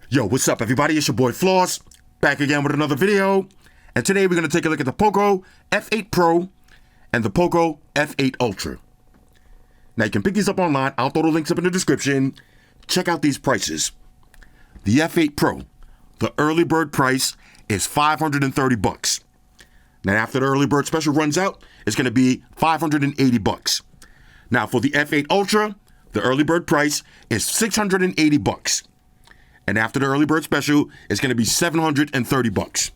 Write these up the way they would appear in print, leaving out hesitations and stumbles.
Yo, what's up everybody? It's your boy Floss, back again with another video. And today we're going to take a look at the POCO F8 Pro and the POCO F8 Ultra. Now you can pick these up online. I'll throw the links up in the description. Check out these prices. The F8 Pro, the early bird price is $530. Now after the early bird special runs out, it's going to be $580. Now for the F8 Ultra, the early bird price is $680. And after the early bird special, it's going to be $730.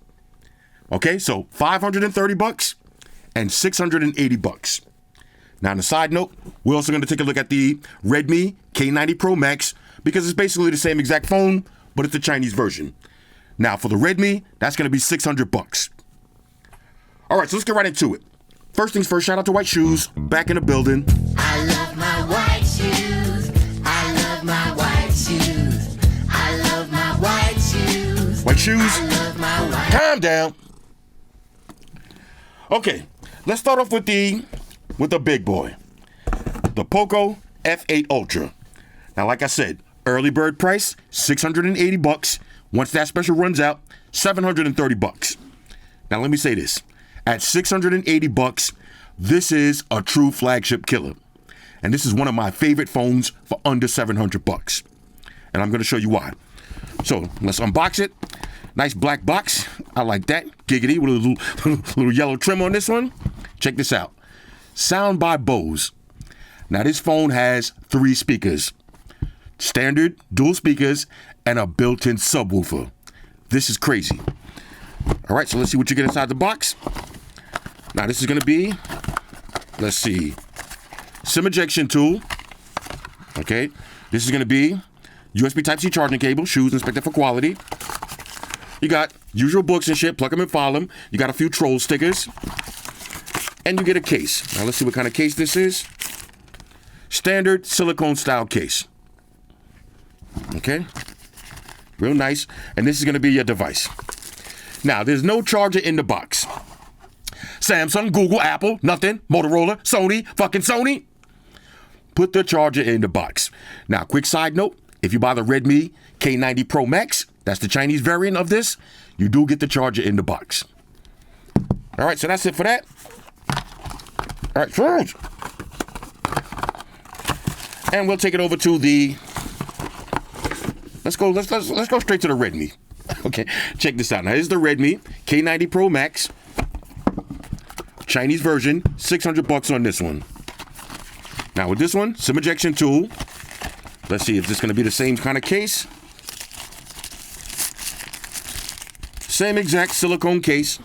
Okay, so $530 and $680. Now on a side note, we're also going to take a look at the Redmi K90 Pro Max because it's basically the same exact phone, but it's the Chinese version. Now for the Redmi, that's going to be $600. All right, so let's get right into it. First things first, shout out to White Shoes, back in the building. I love my white shoes. I love my white shoes. I love my white shoes. White Shoes, I love my white. calm down. Okay, let's start off with the big boy, the POCO F8 Ultra. Now, like I said, early bird price $680. Once that special runs out, $730. Now, let me say this: at $680, this is a true flagship killer, and this is one of my favorite phones for under $700. And I'm going to show you why. So let's unbox it. Nice black box. I like that. Giggity with a little yellow trim on this one. Check this out. Sound by Bose. Now this phone has 3 speakers. Standard dual speakers and a built-in subwoofer. This is crazy. All right, so let's see what you get inside the box. Now this is going to be, let's see, SIM ejection tool. Okay, this is going to be USB Type-C charging cable, shoes inspected for quality. You got usual books and shit, plug them and file them. You got a few troll stickers. And you get a case. Now let's see what kind of case this is. Standard silicone style case. Okay. Real nice. And this is going to be your device. Now, there's no charger in the box. Samsung, Google, Apple, nothing. Motorola, Sony, fucking Sony. Put the charger in the box. Now, quick side note. If you buy the Redmi K90 Pro Max, that's the Chinese variant of this, you do get the charger in the box. All right, so that's it for that. All right, charge. And we'll take it over to the, let's go straight to the Redmi. Okay, check this out. Now, this is the Redmi K90 Pro Max, Chinese version, $600 on this one. Now with this one, SIM ejection tool. Let's see if this is going to be the same kind of case. Same exact silicone case.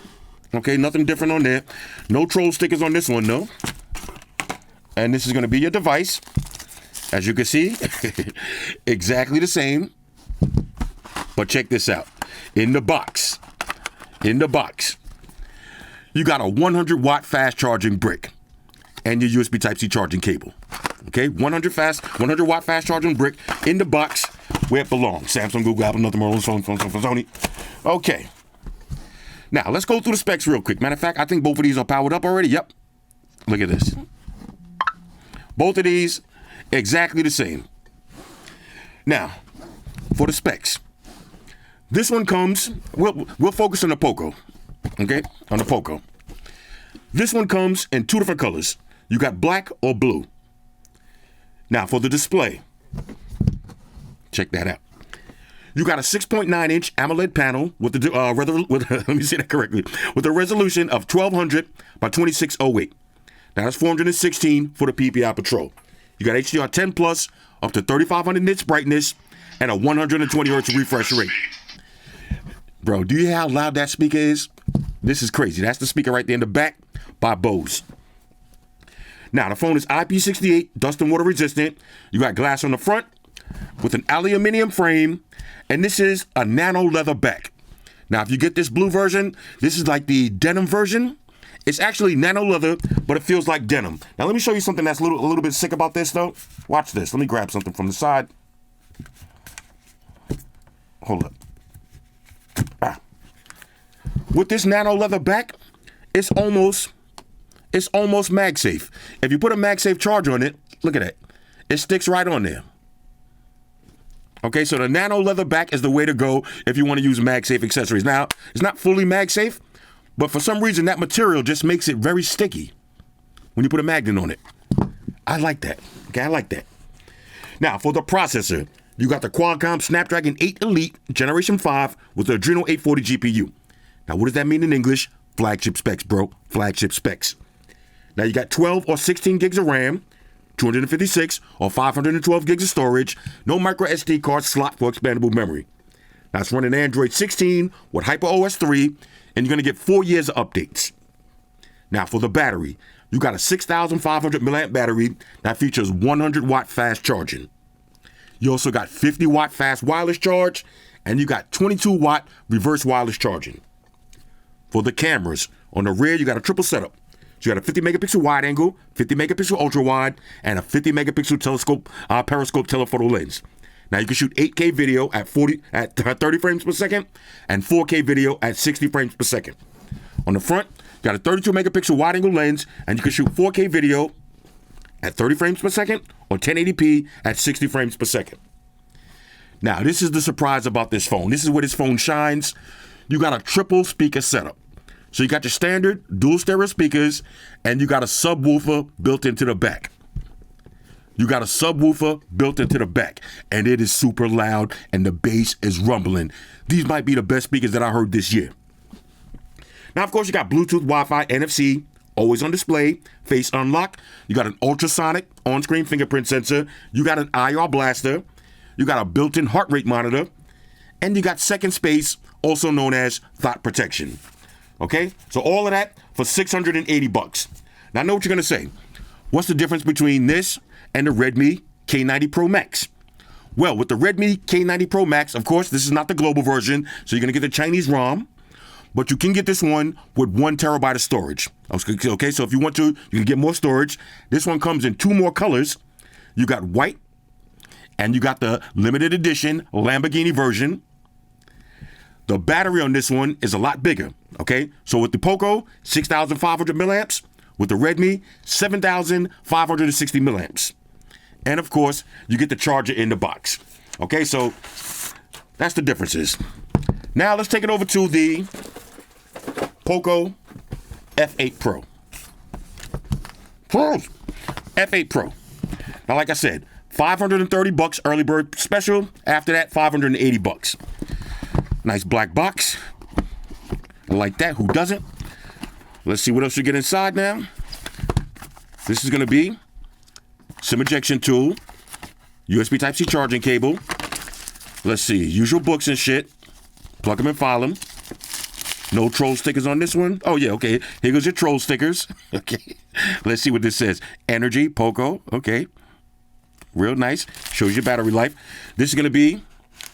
Okay, nothing different on there. No troll stickers on this one, though. And this is going to be your device. As you can see, exactly the same. But check this out. In the box, you got a 100-watt fast charging brick and your USB Type-C charging cable. Okay, 100-watt fast charging brick in the box where it belongs. Samsung, Google, Apple, nothing more, Sony. Okay. Now, let's go through the specs real quick. Matter of fact, I think both of these are powered up already. Yep. Look at this. Both of these, exactly the same. Now, for the specs. This one comes, we'll focus on the POCO. Okay, on the POCO. This one comes in 2 different colors. You got black or blue. Now, for the display, check that out. You got a 6.9-inch AMOLED panel with the let me say that correctly, with a resolution of 1200 by 2608. Now that's 416 for the PPI Patrol. You got HDR10 plus up to 3500 nits brightness and a 120 hertz refresh rate. Bro, do you hear how loud that speaker is? This is crazy. That's the speaker right there in the back by Bose. Now the phone is IP68, dust and water resistant. You got glass on the front with an aluminum frame. And this is a nano leather back. Now, if you get this blue version, this is like the denim version. It's actually nano leather, but it feels like denim. Now, let me show you something that's a little bit sick about this, though. Watch this. Let me grab something from the side. Hold up. With this nano leather back, it's almost MagSafe. If you put a MagSafe charger on it, look at that. It sticks right on there. Okay, so the nano leather back is the way to go if you want to use MagSafe accessories. Now, it's not fully MagSafe, but for some reason that material just makes it very sticky when you put a magnet on it. I like that. Okay, I like that. Now, for the processor, you got the Qualcomm Snapdragon 8 Elite Generation 5 with the Adreno 840 GPU. Now, what does that mean in English? Flagship specs, bro. Flagship specs. Now, you got 12 or 16 gigs of RAM, 256 or 512 gigs of storage, no micro SD card slot for expandable memory. Now, it's running Android 16 with HyperOS 3, and you're going to get 4 years of updates. Now, for the battery, you got a 6,500 milliamp battery that features 100 watt fast charging. You also got 50 watt fast wireless charge, and you got 22 watt reverse wireless charging. For the cameras, on the rear, you got a triple setup. So you got a 50 megapixel wide angle, 50 megapixel ultra wide, and a 50 megapixel telescope periscope telephoto lens. Now you can shoot 8K video at 30 frames per second and 4K video at 60 frames per second. On the front, you got a 32 megapixel wide angle lens, and you can shoot 4K video at 30 frames per second or 1080p at 60 frames per second. Now, this is the surprise about this phone. This is where this phone shines. You got a triple speaker setup. So you got your standard dual stereo speakers, and you got a subwoofer built into the back. You got a subwoofer built into the back, and it is super loud, and the bass is rumbling. These might be the best speakers that I heard this year. Now, of course, you got Bluetooth, Wi-Fi, NFC, always on display, face unlock. You got an ultrasonic on-screen fingerprint sensor. You got an IR blaster. You got a built-in heart rate monitor, and you got second space, also known as thought protection. Okay, so all of that for $680. Now I know what you're gonna say. What's the difference between this and the Redmi K90 Pro Max? Well, with the Redmi K90 Pro Max, of course, this is not the global version, so you're gonna get the Chinese ROM, but you can get this one with 1 terabyte of storage. Okay, so if you want to, you can get more storage. This one comes in 2 more colors. You got white, and you got the limited edition Lamborghini version. The battery on this one is a lot bigger, okay? So with the POCO, 6,500 milliamps. With the Redmi, 7,560 milliamps. And of course, you get the charger in the box. Okay, so that's the differences. Now let's take it over to the POCO F8 Pro. F8 Pro. Now, like I said, $530 early bird special. After that, $580. Nice black box. I like that. Who doesn't? Let's see what else you get inside now. This is going to be SIM ejection tool, USB Type-C charging cable. Let's see, usual books and shit. Plug them and file them. No troll stickers on this one. Oh yeah, okay. Here goes your troll stickers. Okay. Let's see what this says. Energy, POCO. Okay. Real nice. Shows your battery life. This is going to be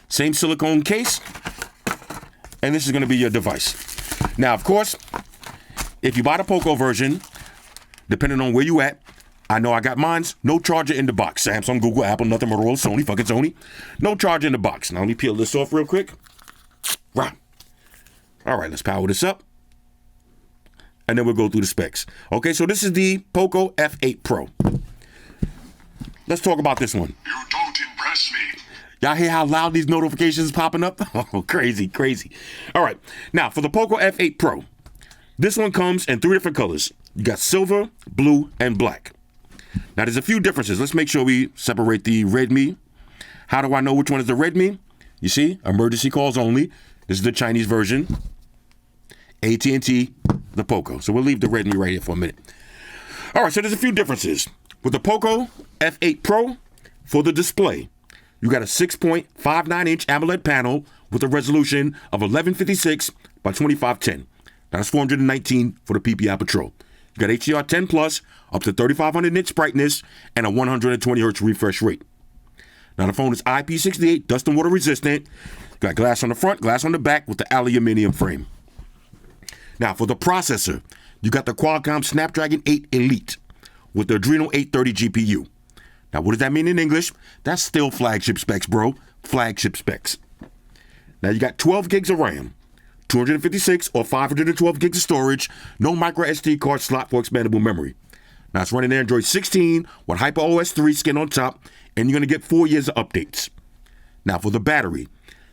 same silicone case. And this is going to be your device. Now, of course, if you buy the POCO version, depending on where you at, I know I got mine's, no charger in the box. Samsung, Google, Apple, nothing, Motorola, Sony, fucking Sony. No charger in the box. Now, let me peel this off real quick. Right. All right, let's power this up. And then we'll go through the specs. Okay, so this is the POCO F8 Pro. Let's talk about this one. You don't impress me. Y'all hear how loud these notifications popping up? Oh, crazy, crazy. All right, now for the POCO F8 Pro, this one comes in 3 different colors. You got silver, blue, and black. Now there's a few differences. Let's make sure we separate the Redmi. How do I know which one is the Redmi? You see, emergency calls only. This is the Chinese version. AT&T, the POCO. So we'll leave the Redmi right here for a minute. All right, so there's a few differences. With the POCO F8 Pro, for the display, you got a 6.59-inch AMOLED panel with a resolution of 1156 by 2510. That's 419 for the PPI Patrol. You got HDR10 Plus, up to 3500 nits brightness, and a 120 hertz refresh rate. Now the phone is IP68, dust and water resistant. You got glass on the front, glass on the back with the aluminum frame. Now for the processor, you got the Qualcomm Snapdragon 8 Elite with the Adreno 830 GPU. Now, what does that mean in English? That's still flagship specs, bro. Flagship specs. Now, you got 12 gigs of RAM, 256 or 512 gigs of storage, no micro SD card slot for expandable memory. Now, it's running Android 16 with HyperOS 3 skin on top, and you're going to get 4 years of updates. Now for the battery,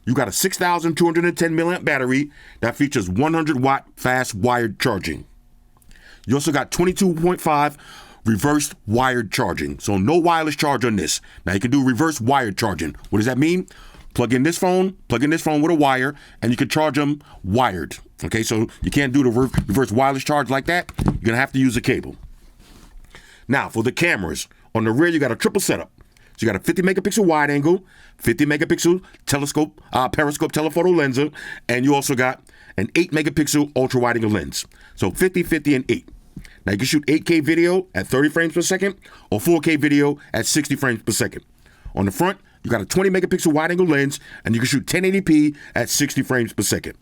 you got a 6,210 milliamp battery that features 100 watt fast wired charging. You also got 22.5 reverse wired charging. So no wireless charge on this. Now you can do reverse wired charging. What does that mean? Plug in this phone with a wire, and you can charge them wired. Okay, so you can't do the reverse wireless charge like that. You're gonna have to use a cable. Now for the cameras, on the rear you got a triple setup. So you got a 50 megapixel wide angle, 50 megapixel telescope, periscope telephoto lens, and you also got an 8 megapixel ultra wide angle lens. So 50, 50, and 8. Now you can shoot 8K video at 30 frames per second or 4K video at 60 frames per second. On the front, you got a 20 megapixel wide angle lens, and you can shoot 1080p at 60 frames per second.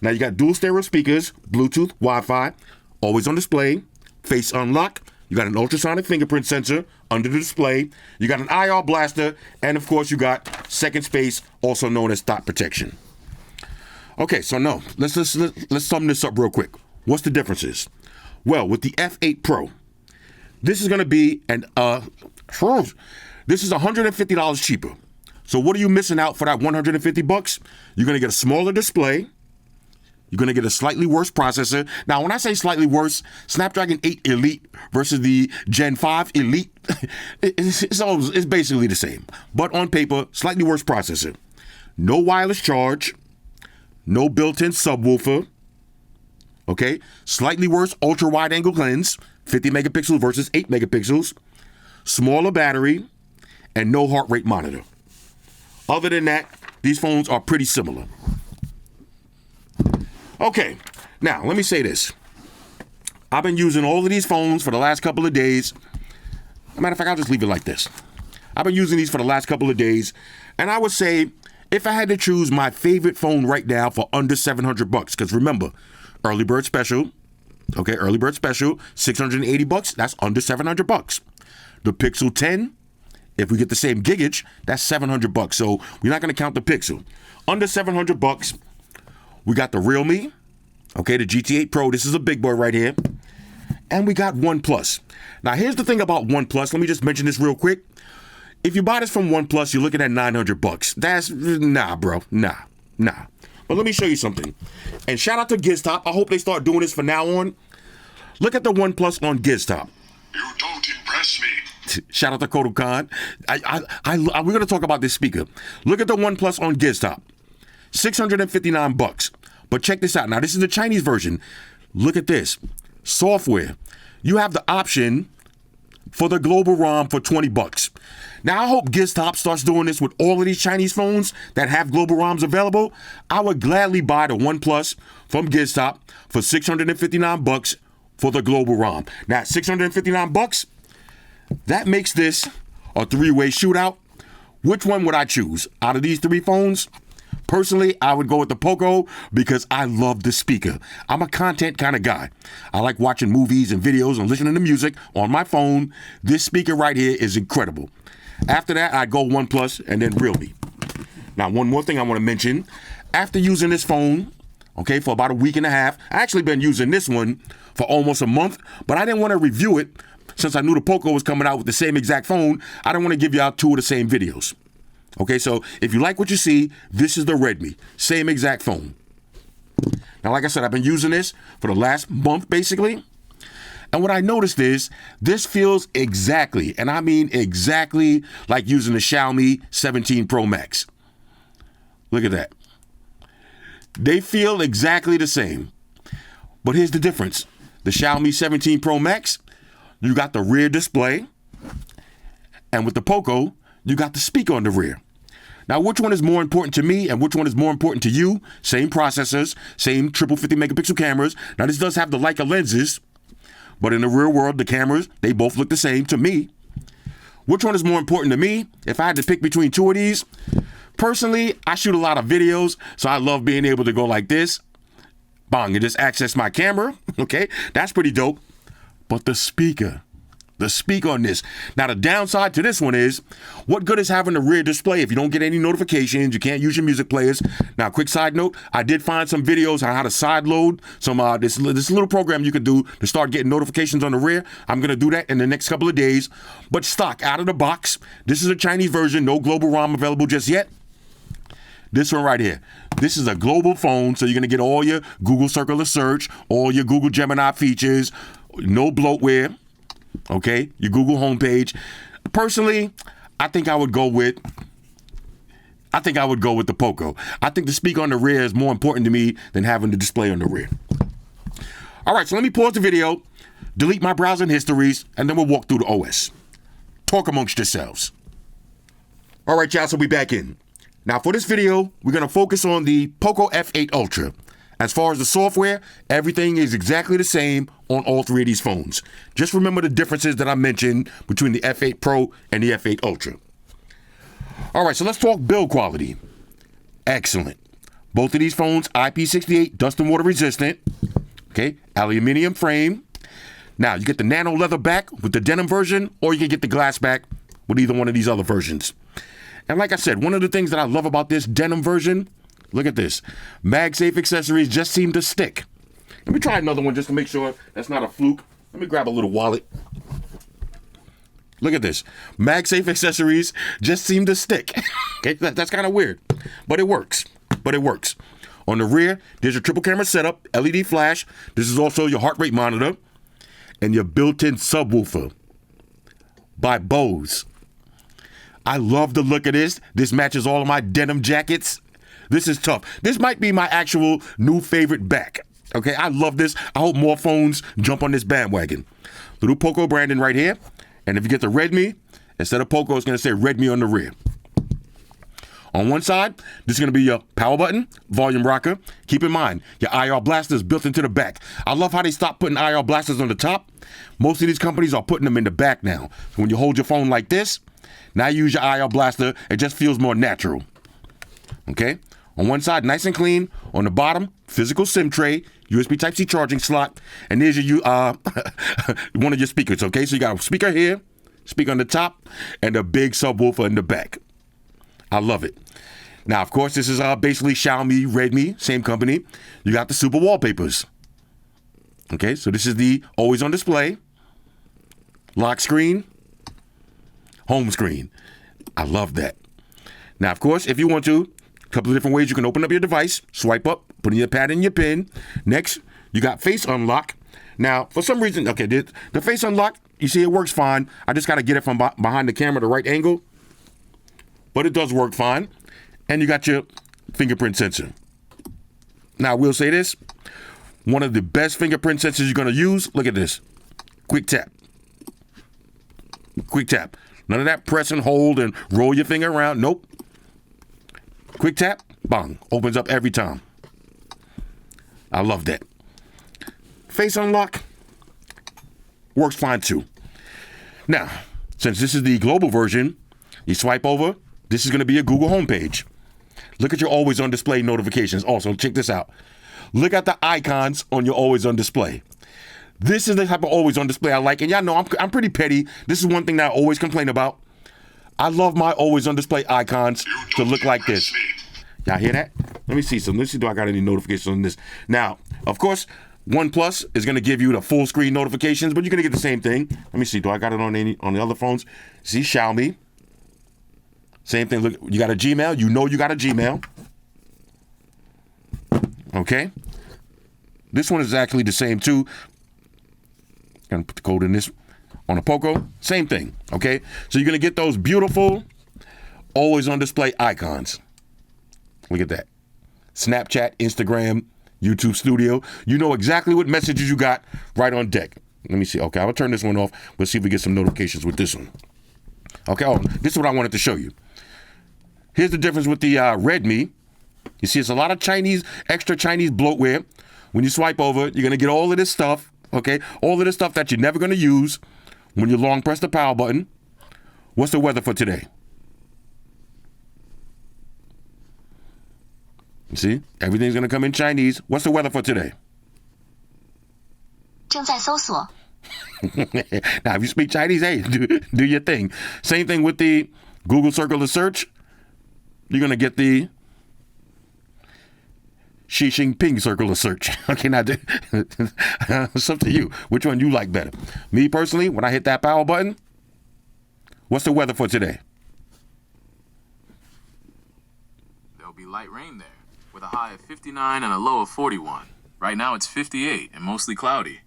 Now you got dual stereo speakers, Bluetooth, Wi-Fi, always on display, face unlock. You got an ultrasonic fingerprint sensor under the display. You got an IR blaster, and of course you got second space, also known as dot protection. Okay, so no, let's sum this up real quick. What's the differences? Well, with the F8 Pro, this is going to be this is $150 cheaper. So what are you missing out for that $150? You're going to get a smaller display. You're going to get a slightly worse processor. Now, when I say slightly worse, Snapdragon 8 Elite versus the Gen 5 Elite, it's basically the same. But on paper, slightly worse processor. No wireless charge. No built-in subwoofer. Okay? Slightly worse ultra-wide angle lens, 50 megapixels versus 8 megapixels. Smaller battery, and no heart rate monitor. Other than that, these phones are pretty similar. Okay, now let me say this. I've been using all of these phones for the last couple of days. As a matter of fact, I'll just leave it like this. I've been using these for the last couple of days, and I would say if I had to choose my favorite phone right now for under $700, because remember, early bird special, $680, that's under $700. The Pixel 10, if we get the same gigage, that's $700. So we're not going to count the Pixel. Under $700, we got the Realme, the GT8 Pro. This is a big boy right here. And we got OnePlus. Now, here's the thing about OnePlus. Let me just mention this real quick. If you buy this from OnePlus, you're looking at $900. That's, bro. Nah. But let me show you something. And shout out to Giztop. I hope they start doing this from now on. Look at the OnePlus on Giztop. You don't impress me. Shout out to Kodo Khan. We're going to talk about this speaker. Look at the OnePlus on Giztop. $659. But check this out. Now, this is the Chinese version. Look at this. Software. You have the option for the global ROM for $20. Now, I hope Giztop starts doing this with all of these Chinese phones that have global ROMs available. I would gladly buy the OnePlus from Giztop for $659 for the global ROM. Now, $659, that makes this a three-way shootout. Which one would I choose out of these three phones? Personally, I would go with the POCO because I love the speaker. I'm a content kind of guy. I like watching movies and videos and listening to music on my phone. This speaker right here is incredible. After that, I'd go OnePlus and then Realme. Now, one more thing I want to mention. After using this phone, for about a week and a half, I actually been using this one for almost a month, but I didn't want to review it since I knew the POCO was coming out with the same exact phone. I didn't want to give you out two of the same videos. Okay, so if you like what you see, this is the Redmi, same exact phone. Now, like I said, I've been using this for the last month, basically. And what I noticed is this feels exactly, and I mean exactly, like using the Xiaomi 17 Pro Max. Look at that. They feel exactly the same. But here's the difference. The Xiaomi 17 Pro Max, you got the rear display. And with the POCO, you got the speaker on the rear. Now, which one is more important to me and which one is more important to you? Same processors, same triple 50 megapixel cameras. Now, this does have the Leica lenses, but in the real world, the cameras, they both look the same to me. Which one is more important to me? If I had to pick between two of these, personally, I shoot a lot of videos, so I love being able to go like this, bang, and just access my camera. Okay, that's pretty dope. But the speaker on this. Now, the downside to this one is, what good is having the rear display if you don't get any notifications, you can't use your music players? Now, quick side note, I did find some videos on how to side load some this little program you could do to start getting notifications on the rear. I'm going to do that in the next couple of days. But stock, out of the box, this is a Chinese version, no global ROM available just yet. But if you like what you see, this is the Redmi, same exact phone. This one right here. This is a global phone, so you're going to get all your Google Circular Search, all your Google Gemini features, no bloatware, okay? Your Google homepage. Personally, I think I would go with the POCO. I think the speaker on the rear is more important to me than having the display on the rear. All right, so let me pause the video, delete my browsing histories, and then we'll walk through the OS. Talk amongst yourselves. All right, y'all, so we back in. Now, for this video, we're going to focus on the POCO F8 Ultra. As far as the software, everything is exactly the same on all three of these phones. Just remember the differences that I mentioned between the F8 Pro and the F8 Ultra. All right, so let's talk build quality. Excellent. Both of these phones, IP68 dust and water resistant. Okay, aluminum frame. Now, you get the nano leather back with the denim version, or you can get the glass back with either one of these other versions. And like I said, one of the things that I love about this denim version, look at this. MagSafe accessories just seem to stick. Let me try another one just to make sure that's not a fluke. Let me grab a little wallet. Look at this. MagSafe accessories just seem to stick. Okay, that's kind of weird, but it works. On the rear, there's your triple camera setup, LED flash. This is also your heart rate monitor and your built-in subwoofer by Bose. I love the look of this. This matches all of my denim jackets. This is tough. This might be my actual new favorite back. Okay, I love this. I hope more phones jump on this bandwagon. Little POCO branding right here. And if you get the Redmi, instead of POCO, it's going to say Redmi on the rear. On one side, this is going to be your power button, volume rocker. Keep in mind, your IR blaster is built into the back. I love how they stopped putting IR blasters on the top. Most of these companies are putting them in the back now. So when you hold your phone like this, now you use your IR blaster, it just feels more natural. Okay? On one side, nice and clean. On the bottom, physical SIM tray, USB Type-C charging slot, and there's your one of your speakers, okay? So you got a speaker here, speaker on the top, and a big subwoofer in the back. I love it. Now, of course, this is basically Xiaomi, Redmi, same company. You got the super wallpapers. Okay, so this is the always on display, lock screen, home screen. I love that. Now, of course, if you want to, a couple of different ways you can open up your device, swipe up, put in your pad and your pin. Next, you got face unlock. Now, for some reason, okay, the face unlock, you see it works fine. I just got to get it from behind the camera, the right angle. But it does work fine. And you got your fingerprint sensor. Now, I will say this. One of the best fingerprint sensors you're going to use, look at this. Quick tap. Quick tap. None of that press and hold and roll your finger around. Nope. Quick tap, bang. Opens up every time. I love that. Face unlock works fine too. Now, since this is the global version, you swipe over. This is going to be a Google homepage. Look at your always on display notifications. Also, check this out. Look at the icons on your always on display. This is the type of always on display I like. And y'all know I'm pretty petty. This is one thing that I always complain about. I love my always on display icons to look like this. Y'all hear that? Let me see some. Let's see, do I got any notifications on this? Now, of course, OnePlus is going to give you the full screen notifications, but you're going to get the same thing. Let me see. Do I got it on the other phones? See, Xiaomi. Same thing. Look, you got a Gmail. You know you got a Gmail. Okay. This one is actually the same too. Gonna put the code in this on a POCO. Same thing. Okay. So you're gonna get those beautiful, always on display icons. Look at that. Snapchat, Instagram, YouTube Studio. You know exactly what messages you got right on deck. Let me see. Okay, I'll turn this one off. We'll see if we get some notifications with this one. Okay. Oh, this is what I wanted to show you. Here's the difference with the Redmi. You see, it's a lot of extra Chinese bloatware. When you swipe over, you're going to get all of this stuff, okay? All of this stuff that you're never going to use when you long press the power button. What's the weather for today? You see, everything's going to come in Chinese. What's the weather for today? 正在搜索. Now, if you speak Chinese, hey, do your thing. Same thing with the Google Circular Search. You're going to get the Xi Jinping Circular Search. Okay, now, it's up to you. Which one you like better? Me, personally, when I hit that power button, what's the weather for today? There'll be light rain there, with a high of 59 and a low of 41. Right now it's 58 and mostly cloudy.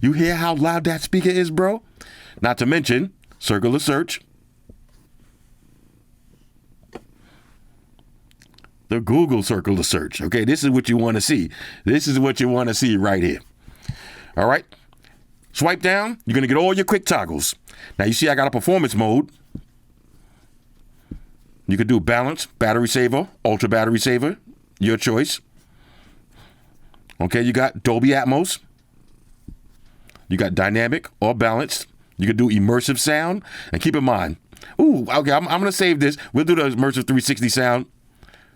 You hear how loud that speaker is, bro? Not to mention, circle of search. The Google circle of search. Okay, this is what you want to see. This is what you want to see right here. All right. Swipe down. You're going to get all your quick toggles. Now, you see I got a performance mode. You could do balance, battery saver, ultra battery saver. Your choice. Okay, you got Dolby Atmos. You got dynamic or balanced. You could do immersive sound. And keep in mind, okay, I'm going to save this. We'll do the immersive 360 sound.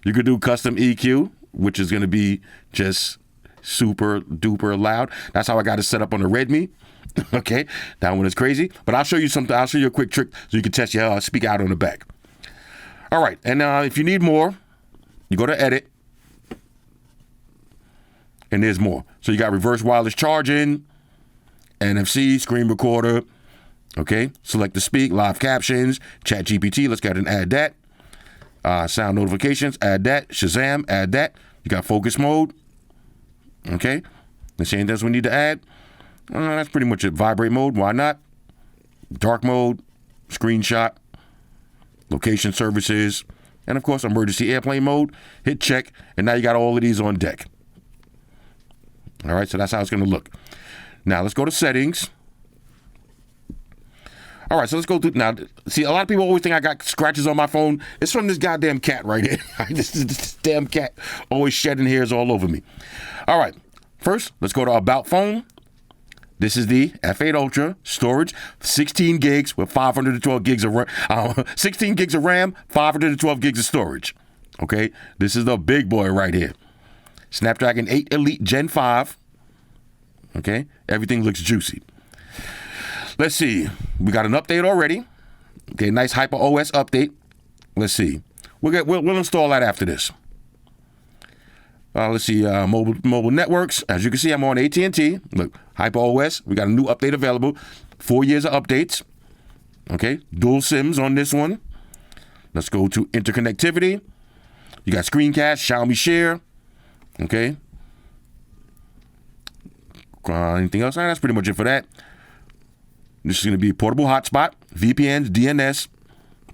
You could do custom EQ, which is going to be just super duper loud. That's how I got it set up on the Redmi. Okay, that one is crazy. But I'll show you something. I'll show you a quick trick so you can test your speaker out on the back. All right, and if you need more, you go to Edit, and there's more. So you got reverse wireless charging, NFC, screen recorder. Okay, select to speak, live captions, Chat GPT. Let's go ahead and add that. Sound notifications, add that. Shazam, add that. You got focus mode. Okay. The same things we need to add. That's pretty much it. Vibrate mode, why not? Dark mode, screenshot, location services, and of course, emergency airplane mode. Hit check, and now you got all of these on deck. All right, so that's how it's going to look. Now, let's go to settings. All right, so let's go through now. See, a lot of people always think I got scratches on my phone. It's from this goddamn cat right here. this damn cat always shedding hairs all over me. All right, first, let's go to About Phone. This is the F8 Ultra storage, 16 gigs with 512 gigs of RAM, 16 gigs of RAM, 512 gigs of storage. Okay, this is the big boy right here. Snapdragon 8 Elite Gen 5. Okay, everything looks juicy. Let's see. We got an update already. Okay, nice Hyper OS update. Let's see. We'll install that after this. Let's see. Mobile networks. As you can see, I'm on AT&T. Look, Hyper OS. We got a new update available. 4 years of updates. Okay, dual SIMs on this one. Let's go to interconnectivity. You got screencast, Xiaomi Share. Okay. Anything else? That's pretty much it for that. This is going to be portable hotspot, VPNs, DNS,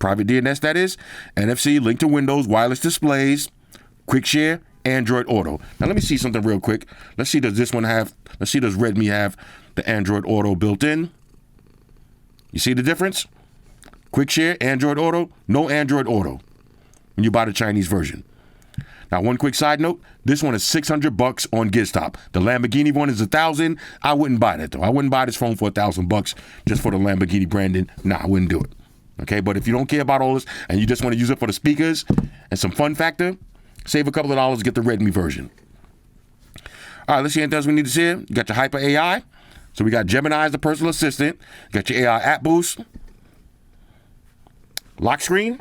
private DNS that is, NFC, link to Windows, wireless displays, quick share, Android Auto. Now let me see something real quick. Let's see, does Redmi have the Android Auto built in? You see the difference? Quick share, Android Auto, no Android Auto when you buy the Chinese version. Now, one quick side note, this one is $600 on Giztop. The Lamborghini one is $1,000. I wouldn't buy that though. I wouldn't buy this phone for $1,000 just for the Lamborghini branding. Nah, I wouldn't do it. Okay, but if you don't care about all this and you just want to use it for the speakers and some fun factor, save a couple of dollars, get the Redmi version. All right, let's see anything else we need to see. You got your Hyper AI. So we got Gemini as the personal assistant. You got your AI app boost. Lock screen.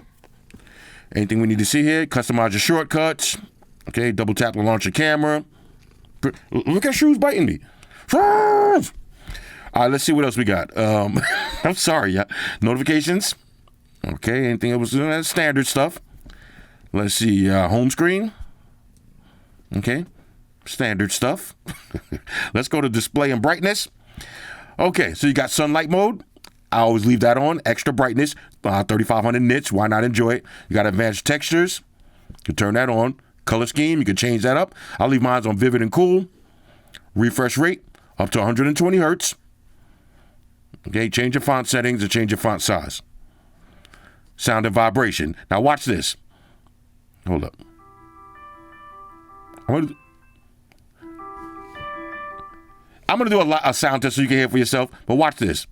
Anything we need to see here? Customize your shortcuts. Okay, double tap to launch your camera. Look at Shoes biting me. All right, let's see what else we got. I'm sorry, yeah. Notifications. Okay, anything else? Standard stuff. Let's see, home screen. Okay, standard stuff. Let's go to display and brightness. Okay, so you got sunlight mode. I always leave that on. Extra brightness, 3500 nits. Why not enjoy it? You got advanced textures. You can turn that on. Color scheme, you can change that up. I'll leave mine on vivid and cool. Refresh rate, up to 120 hertz. Okay, change your font settings and change your font size. Sound and vibration. Now watch this. Hold up. I'm gonna do a sound test so you can hear it for yourself, but watch this.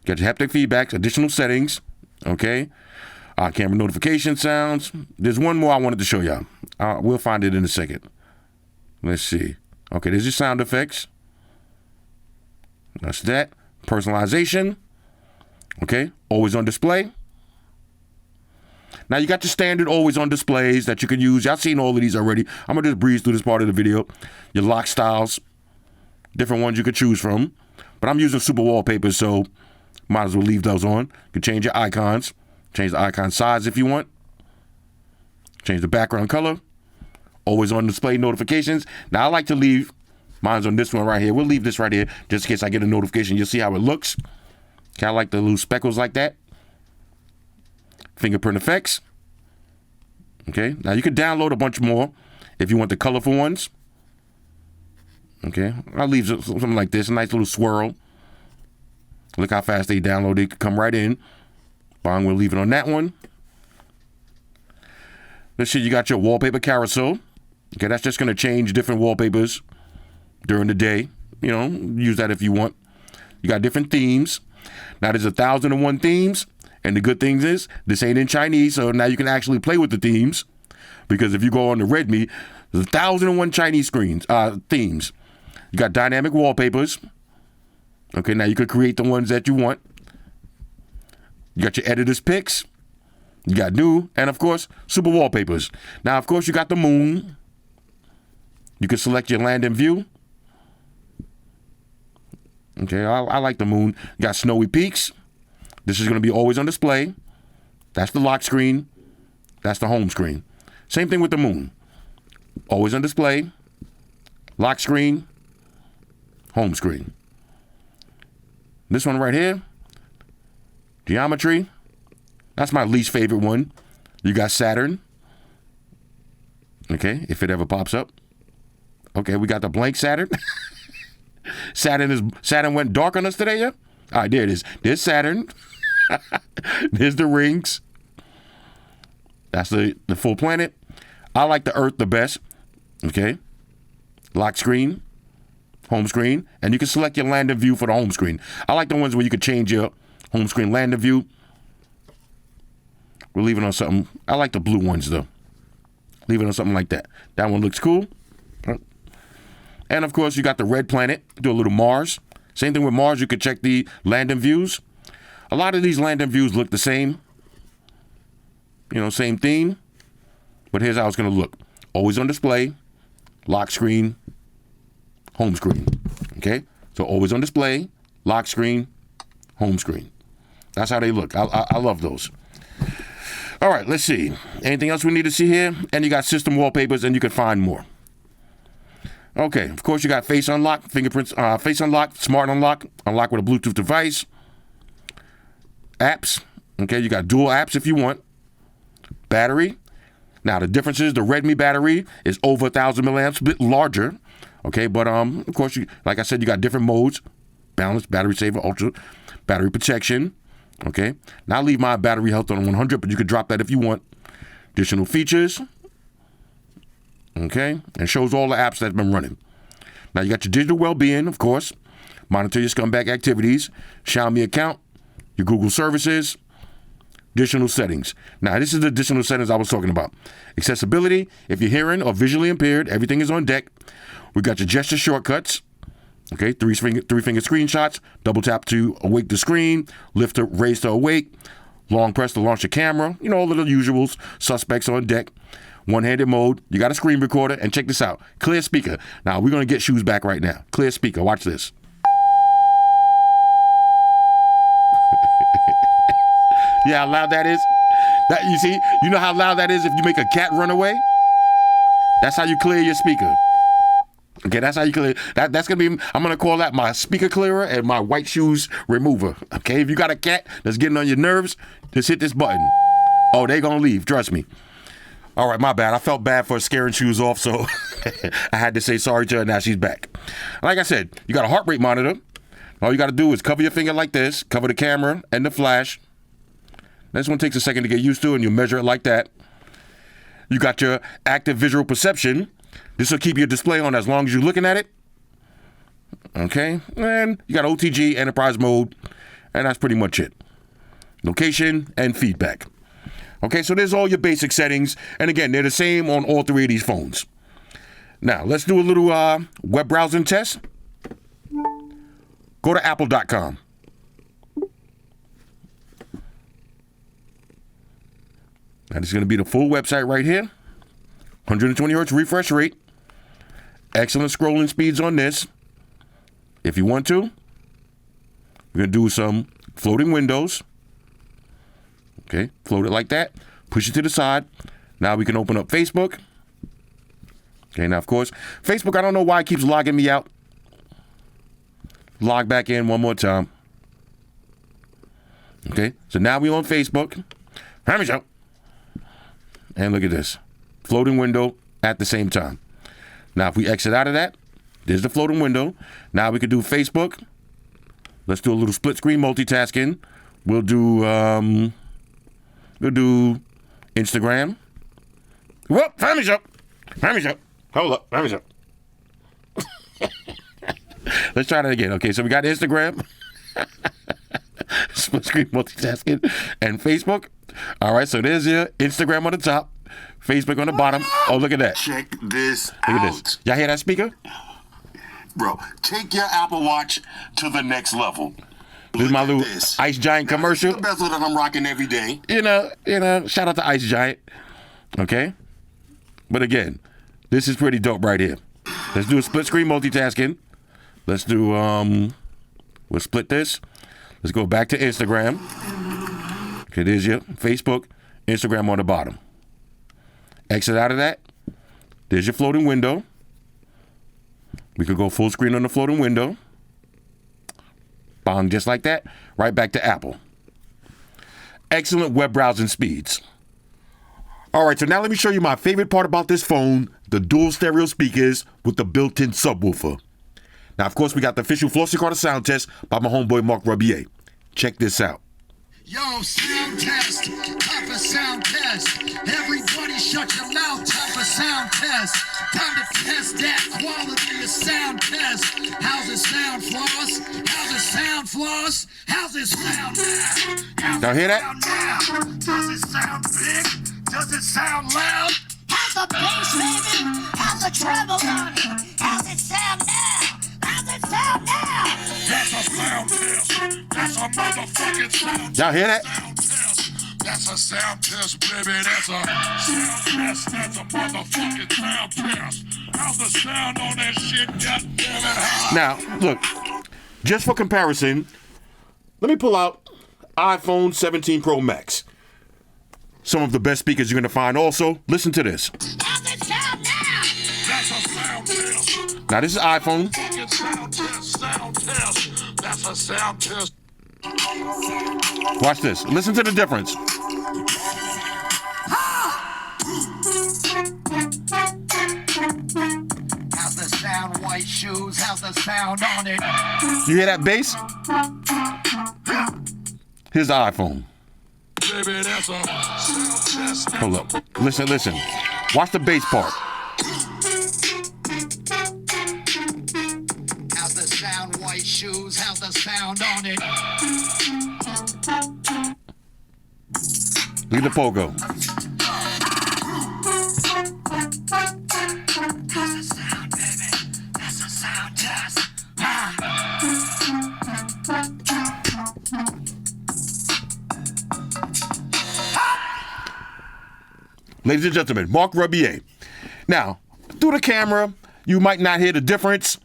Get your haptic feedbacks, additional settings, okay? Camera notification sounds. There's one more I wanted to show y'all. We'll find it in a second. Let's see. Okay, there's your sound effects. That's that. Personalization. Okay, always on display. Now you got your standard always on displays that you can use. Y'all seen all of these already. I'm gonna just breeze through this part of the video. Your lock styles, different ones you could choose from. But I'm using super wallpapers, so might as well leave those on. You can change your icons. Change the icon size if you want. Change the background color. Always on display notifications. Now, I like to leave mine's on this one right here. We'll leave this right here just in case I get a notification. You'll see how it looks. Kind of like the little speckles like that. Fingerprint effects. Okay, now you can download a bunch more if you want the colorful ones. Okay, I'll leave something like this, a nice little swirl. Look how fast they download. They can come right in. Bang, we'll leave it on that one. Let's see, you got your wallpaper carousel. Okay, that's just going to change different wallpapers during the day. You know, use that if you want. You got different themes. Now, there's 1,001 themes. And the good thing is, this ain't in Chinese, so now you can actually play with the themes. Because if you go on the Redmi, there's 1,001 Chinese themes. You got dynamic wallpapers. Okay, now you can create the ones that you want. You got your editor's picks. You got new, and of course, super wallpapers. Now, of course, you got the moon. You can select your land and view. Okay, I like the moon. You got snowy peaks. This is going to be always on display. That's the lock screen. That's the home screen. Same thing with the moon. Always on display. Lock screen. Home screen. This one right here. Geometry. That's my least favorite one. You got Saturn. Okay, if it ever pops up. Okay, we got the blank Saturn. Saturn went dark on us today, yeah? All right, there it is. There's Saturn. There's the rings. That's the full planet. I like the Earth the best. Okay. Lock screen. Home screen. And you can select your land and view for the home screen. I like the ones where you can change your home screen land and view. We're leaving on something. I like the blue ones, though. Leave it on something like that. That one looks cool. And, of course, you got the red planet. Do a little Mars. Same thing with Mars. You could check the land and views. A lot of these land and views look the same. You know, same theme. But here's how it's going to look. Always on display. Lock screen. Home screen. Okay? So always on display. Lock screen. Home screen. That's how they look. I love those. All right, let's see. Anything else we need to see here? And you got system wallpapers, and you can find more. Okay, of course, you got face unlock, fingerprints, face unlock, smart unlock, unlock with a Bluetooth device. Apps. Okay, you got dual apps if you want. Battery. Now, the difference is the Redmi battery is over 1,000 milliamps, a bit larger. Okay, but of course, like I said, you got different modes. Balance, battery saver, ultra, battery protection. Okay, now I leave my battery health on 100, but you could drop that if you want. Additional features. Okay, and shows all the apps that's been running. Now you got your digital well-being, of course. Monitor your scumbag activities. Xiaomi account. Your Google services. Additional settings. Now this is the additional settings I was talking about. Accessibility. If you're hearing or visually impaired, everything is on deck. We got your gesture shortcuts. Okay, three finger screenshots. Double tap to awake the screen. Lift to raise to awake. Long press to launch your camera. You know, all of the usuals. Suspects on deck. One-handed mode. You got a screen recorder. And check this out. Clear speaker. Now, we're going to get shoes back right now. Clear speaker. Watch this. Yeah, how loud that is? That, you see? You know how loud that is if you make a cat run away? That's how you clear your speaker. Okay, that's how you clear. That's going to be, I'm going to call that my speaker clearer and my white shoes remover. Okay, if you got a cat that's getting on your nerves, just hit this button. Oh, they're going to leave. Trust me. All right, my bad. I felt bad for scaring shoes off, so I had to say sorry to her. Now she's back. Like I said, you got a heart rate monitor. All you got to do is cover your finger like this, cover the camera and the flash. This one takes a second to get used to, and you measure it like that. You got your active visual perception. This will keep your display on as long as you're looking at it. Okay, and you got OTG, enterprise mode, and that's pretty much it. Location and feedback. Okay, so there's all your basic settings, and again, they're the same on all three of these phones. Now, let's do a little web browsing test. Go to apple.com. Now, this is going to be the full website right here. 120 hertz refresh rate. Excellent scrolling speeds on this. If you want to, we're going to do some floating windows. Okay, float it like that. Push it to the side. Now we can open up Facebook. Okay, now of course, Facebook, I don't know why it keeps logging me out. Log back in one more time. Okay, so now we're on Facebook. And look at this. Floating window at the same time. Now if we exit out of that, there's the floating window. Now we can do Facebook. Let's do a little split screen multitasking. We'll do Instagram. Whoop, famish up. Hold up, famish up. Let's try that again. Okay, so we got Instagram, split screen multitasking, and Facebook. All right, so there's your Instagram on the top, Facebook on the bottom. Oh, look at that. Check this Look out. at this. Y'all hear that speaker? Bro, take your Apple Watch to the next level. This is my Look at little this. Ice Giant commercial. The bezel that I'm rocking every day. You know, shout out to Ice Giant. Okay? But again, this is pretty dope right here. Let's do a split screen multitasking. Let's do, we'll split this. Let's go back to Instagram. Okay, there's your Facebook, Instagram on the bottom. Exit out of that. There's your floating window. We could go full screen on the floating window. Bang, just like that. Right back to Apple. Excellent web browsing speeds. All right, so now let me show you my favorite part about this phone, the dual stereo speakers with the built-in subwoofer. Now, of course, we got the official Flossy Carter sound test by my homeboy Mark Rubier. Check this out. Yo, sound test, type of sound test. Everybody shut your mouth, type of sound test. Time to test that quality of sound test. How's it sound, Floss? How's it sound, Floss? How's it sound now? Y'all hear that? Now? Does it sound big? Does it sound loud? How's the bass, baby? How's the treble on it? How's it sound now? How's it sound now? That's a sound test. That's a motherfucking sound Y'all hear that? sound test. That's a sound test, baby. That's a sound test. That's a motherfucking sound test. How's the sound on that shit? God damn it. How? Now, look, just for comparison, let me pull out iPhone 17 Pro Max. Some of the best speakers you're going to find also. Listen to this. How's it sound now? That's a sound test. Now, this is iPhone. Fucking sound test. Sound test. That's a sound test. Watch this. Listen to the difference. How's the sound, white shoes? How's the sound on it? You hear that bass? Here's the iPhone. Baby, that's a sound test. Hold up. Listen. Watch the bass part. How's the sound, white shoes? How's the sound on it? Look at the POCO. How's the sound, baby? That's a sound test. Ladies and gentlemen, Mark Rubier. Now, through the camera, you might not hear the difference,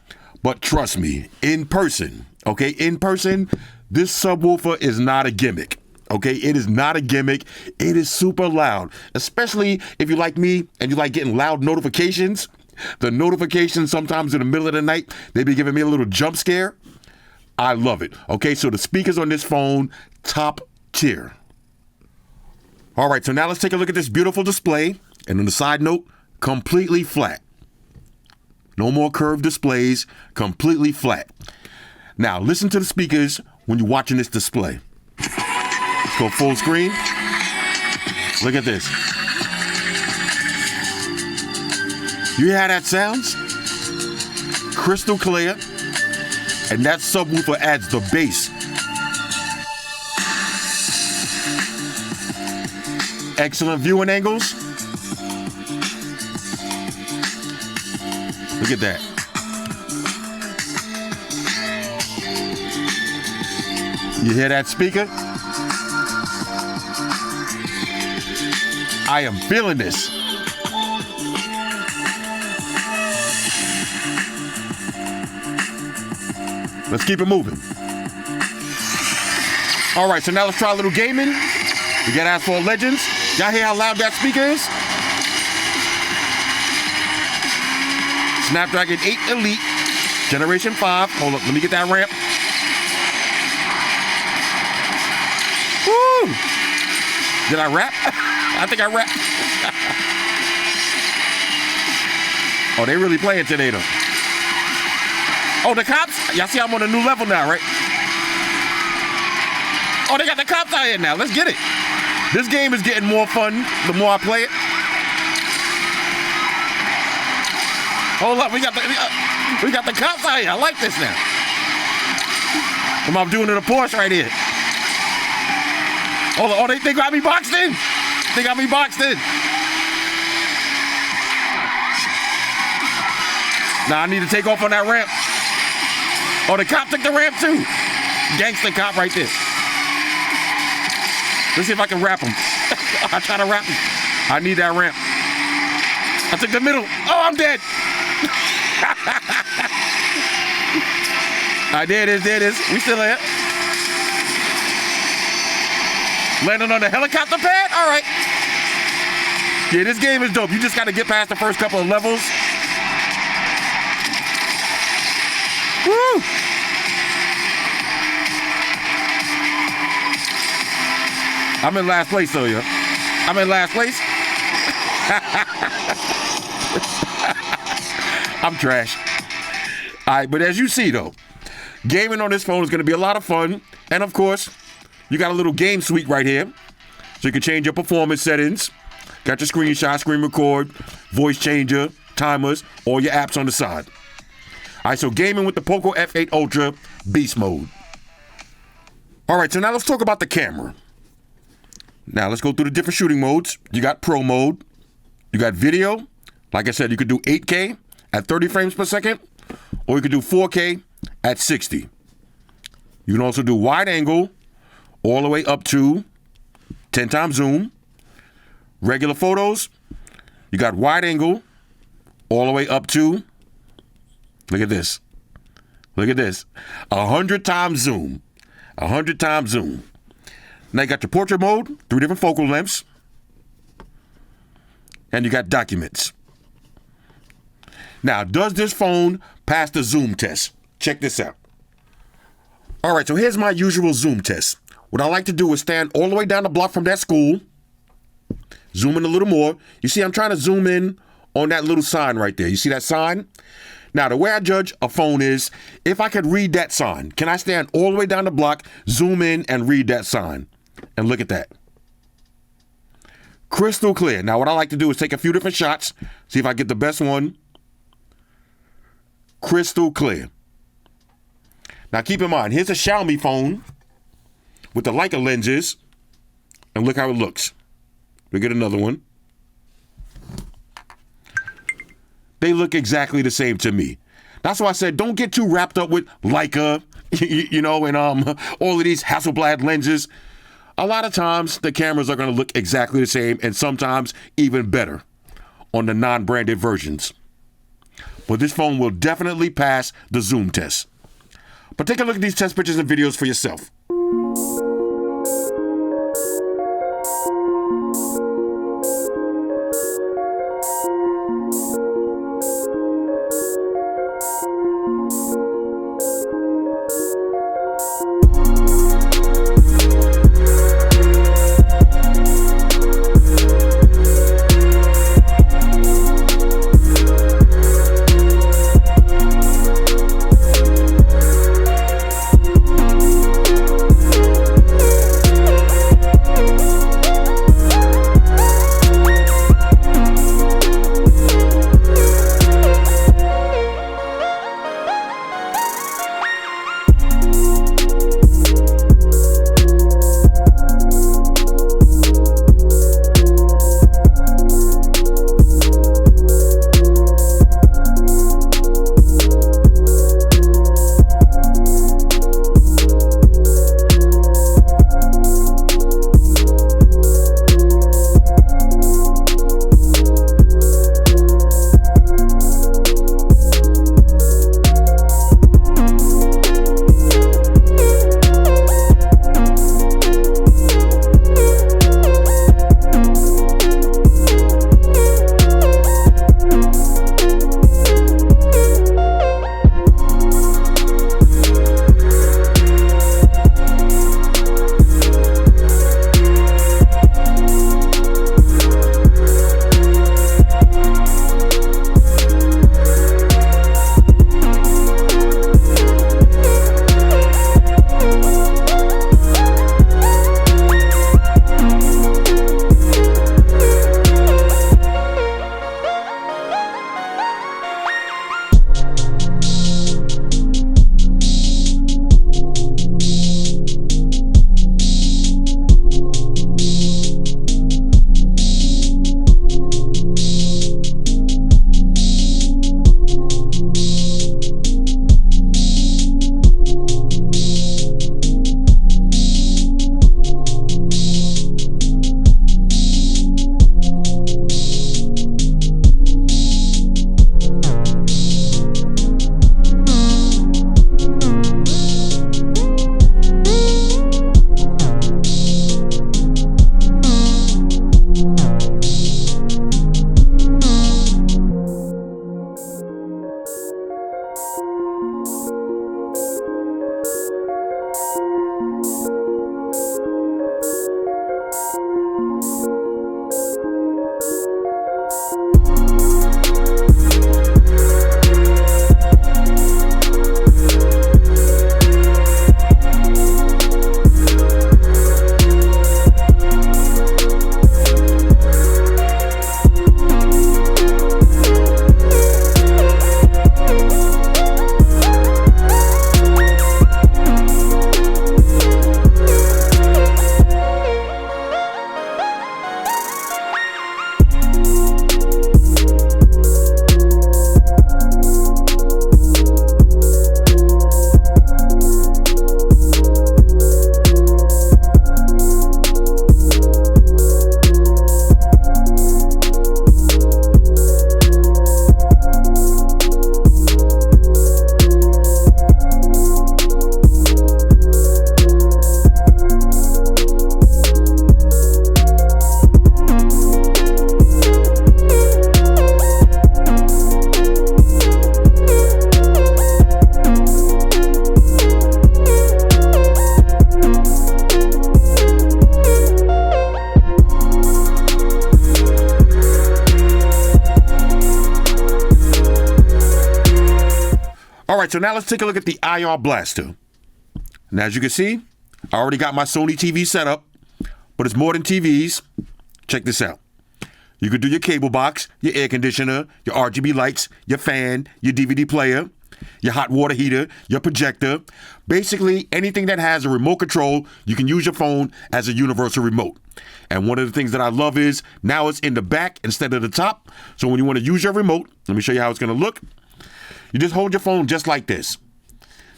but trust me, in person, okay, in person, this subwoofer is not a gimmick, okay? It is not a gimmick. It is super loud, especially if you like me and you like getting loud notifications. The notifications sometimes in the middle of the night, they be giving me a little jump scare. I love it, okay? So the speakers on this phone, top tier. All right, so now let's take a look at this beautiful display. And on the side note, completely flat. No more curved displays, completely flat. Now, listen to the speakers when you're watching this display. Let's go full screen. Look at this. You hear how that sounds? Crystal clear. And that subwoofer adds the bass. Excellent viewing angles. Look at that. You hear that speaker? I am feeling this. Let's keep it moving. All right, so now let's try a little gaming. We got Asphalt Legends. Y'all hear how loud that speaker is? Snapdragon 8 Elite, Generation 5. Hold up, let me get that ramp. Woo! Did I rap? I think I rapped. Oh, they really playing today, though. Oh, the cops? Y'all see I'm on a new level now, right? Oh, they got the cops out here now. Let's get it. This game is getting more fun the more I play it. Hold up, we got the cops out here. I like this now. I'm doing it a Porsche right here. Hold on, oh, they got me boxed in. They got me boxed in. Now I need to take off on that ramp. Oh, the cop took the ramp too. Gangster cop right there. Let's see if I can wrap him. I try to wrap him. I need that ramp. I took the middle. Oh, I'm dead. All right, there it is. We still here. Landing on the helicopter pad? All right. Yeah, this game is dope. You just got to get past the first couple of levels. Woo! I'm in last place, though, yo. I'm in last place. I'm trash. All right, but as you see, though, gaming on this phone is going to be a lot of fun. And, of course, you got a little game suite right here. So you can change your performance settings. Got your screenshot, screen record, voice changer, timers, all your apps on the side. All right, so gaming with the POCO F8 Ultra Beast Mode. All right, so now let's talk about the camera. Now let's go through the different shooting modes. You got Pro Mode. You got video. Like I said, you could do 8K at 30 frames per second, or you could do 4K at 60. You can also do wide angle all the way up to 10 times zoom. Regular photos, you got wide angle all the way up to, look at this. Look at this. 100 times zoom. 100 times zoom. Now you got your portrait mode, 3 different focal lengths. And you got documents. Now, does this phone pass the zoom test? Check this out. All right, so here's my usual zoom test. What I like to do is stand all the way down the block from that school. Zoom in a little more. You see, I'm trying to zoom in on that little sign right there. You see that sign? Now, the way I judge a phone is if I could read that sign. Can I stand all the way down the block, zoom in, and read that sign? And look at that. Crystal clear. Now, what I like to do is take a few different shots, see if I get the best one. Crystal clear. Now, keep in mind, here's a Xiaomi phone with the Leica lenses, and look how it looks. We get another one. They look exactly the same to me. That's why I said don't get too wrapped up with Leica, and all of these Hasselblad lenses. A lot of times the cameras are going to look exactly the same, and sometimes even better on the non-branded versions. But this phone will definitely pass the zoom test. But take a look at these test pictures and videos for yourself. All right, so now let's take a look at the IR blaster. And as you can see, I already got my Sony TV set up, but it's more than TVs. Check this out. You could do your cable box, your air conditioner, your RGB lights, your fan, your DVD player, your hot water heater, your projector. Basically, anything that has a remote control, you can use your phone as a universal remote. And one of the things that I love is now it's in the back instead of the top. So when you want to use your remote, let me show you how it's going to look. You just hold your phone just like this.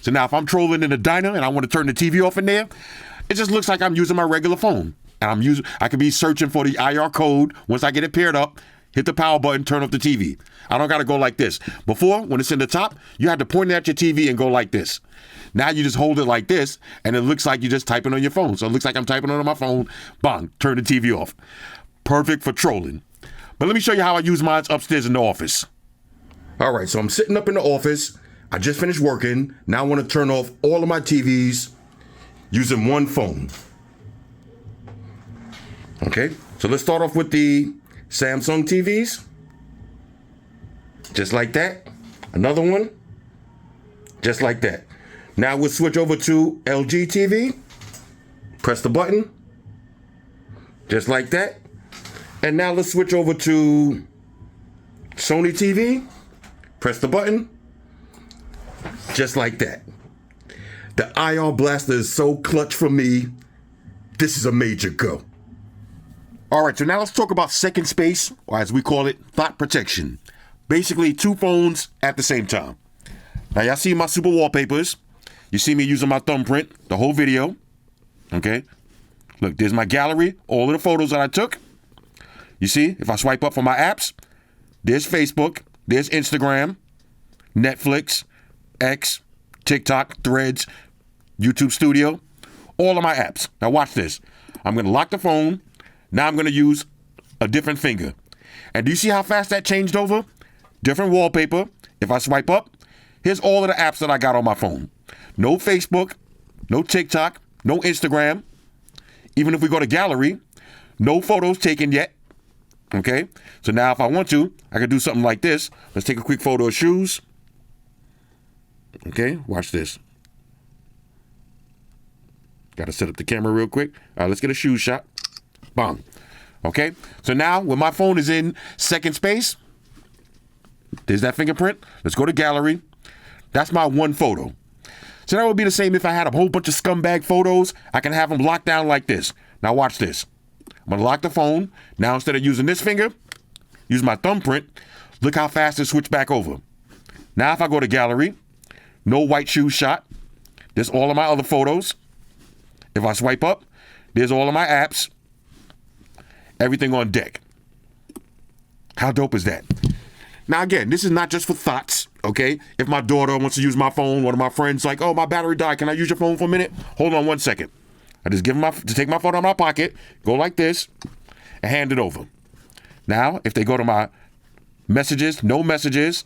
So now if I'm trolling in a diner and I want to turn the TV off in there, it just looks like I'm using my regular phone. And I could be searching for the IR code. Once I get it paired up, hit the power button, turn off the TV. I don't got to go like this. Before, when it's in the top, you had to point it at your TV and go like this. Now you just hold it like this, and it looks like you're just typing on your phone. So it looks like I'm typing on my phone. Bang, turn the TV off. Perfect for trolling. But let me show you how I use mine upstairs in the office. All right, so I'm sitting up in the office. I just finished working. Now I want to turn off all of my TVs using one phone. Okay, so let's start off with the Samsung TVs. Just like that. Another one. Just like that. Now we'll switch over to LG TV. Press the button. Just like that. And now let's switch over to Sony TV. Press the button. Just like that. The IR blaster is so clutch for me. This is a major go. All right, so now let's talk about second space, or as we call it, thought protection. Basically, two phones at the same time. Now, y'all see my super wallpapers. You see me using my thumbprint the whole video. Okay? Look, there's my gallery, all of the photos that I took. You see, if I swipe up for my apps, there's Facebook, there's Instagram, Netflix, X, TikTok, Threads, YouTube Studio, all of my apps. Now watch this. I'm going to lock the phone. Now I'm going to use a different finger. And do you see how fast that changed over? Different wallpaper. If I swipe up, here's all of the apps that I got on my phone. No Facebook, no TikTok, no Instagram. Even if we go to gallery, no photos taken yet. Okay? So now if I want to, I can do something like this. Let's take a quick photo of shoes. Okay, watch this. Got to set up the camera real quick. All right, let's get a shoe shot. Bang. Okay, so now when my phone is in second space, there's that fingerprint. Let's go to gallery. That's my one photo. So that would be the same if I had a whole bunch of scumbag photos. I can have them locked down like this. Now watch this. I'm going to lock the phone. Now instead of using this finger, use my thumbprint. Look how fast it switched back over. Now if I go to gallery, no white shoe shot. There's all of my other photos. If I swipe up, there's all of my apps. Everything on deck. How dope is that? Now again, this is not just for thoughts, okay? If my daughter wants to use my phone, one of my friends like, oh, my battery died, can I use your phone for a minute? Hold on 1 second. I just give them to take my phone out of my pocket, go like this, and hand it over. Now, if they go to my messages, no messages.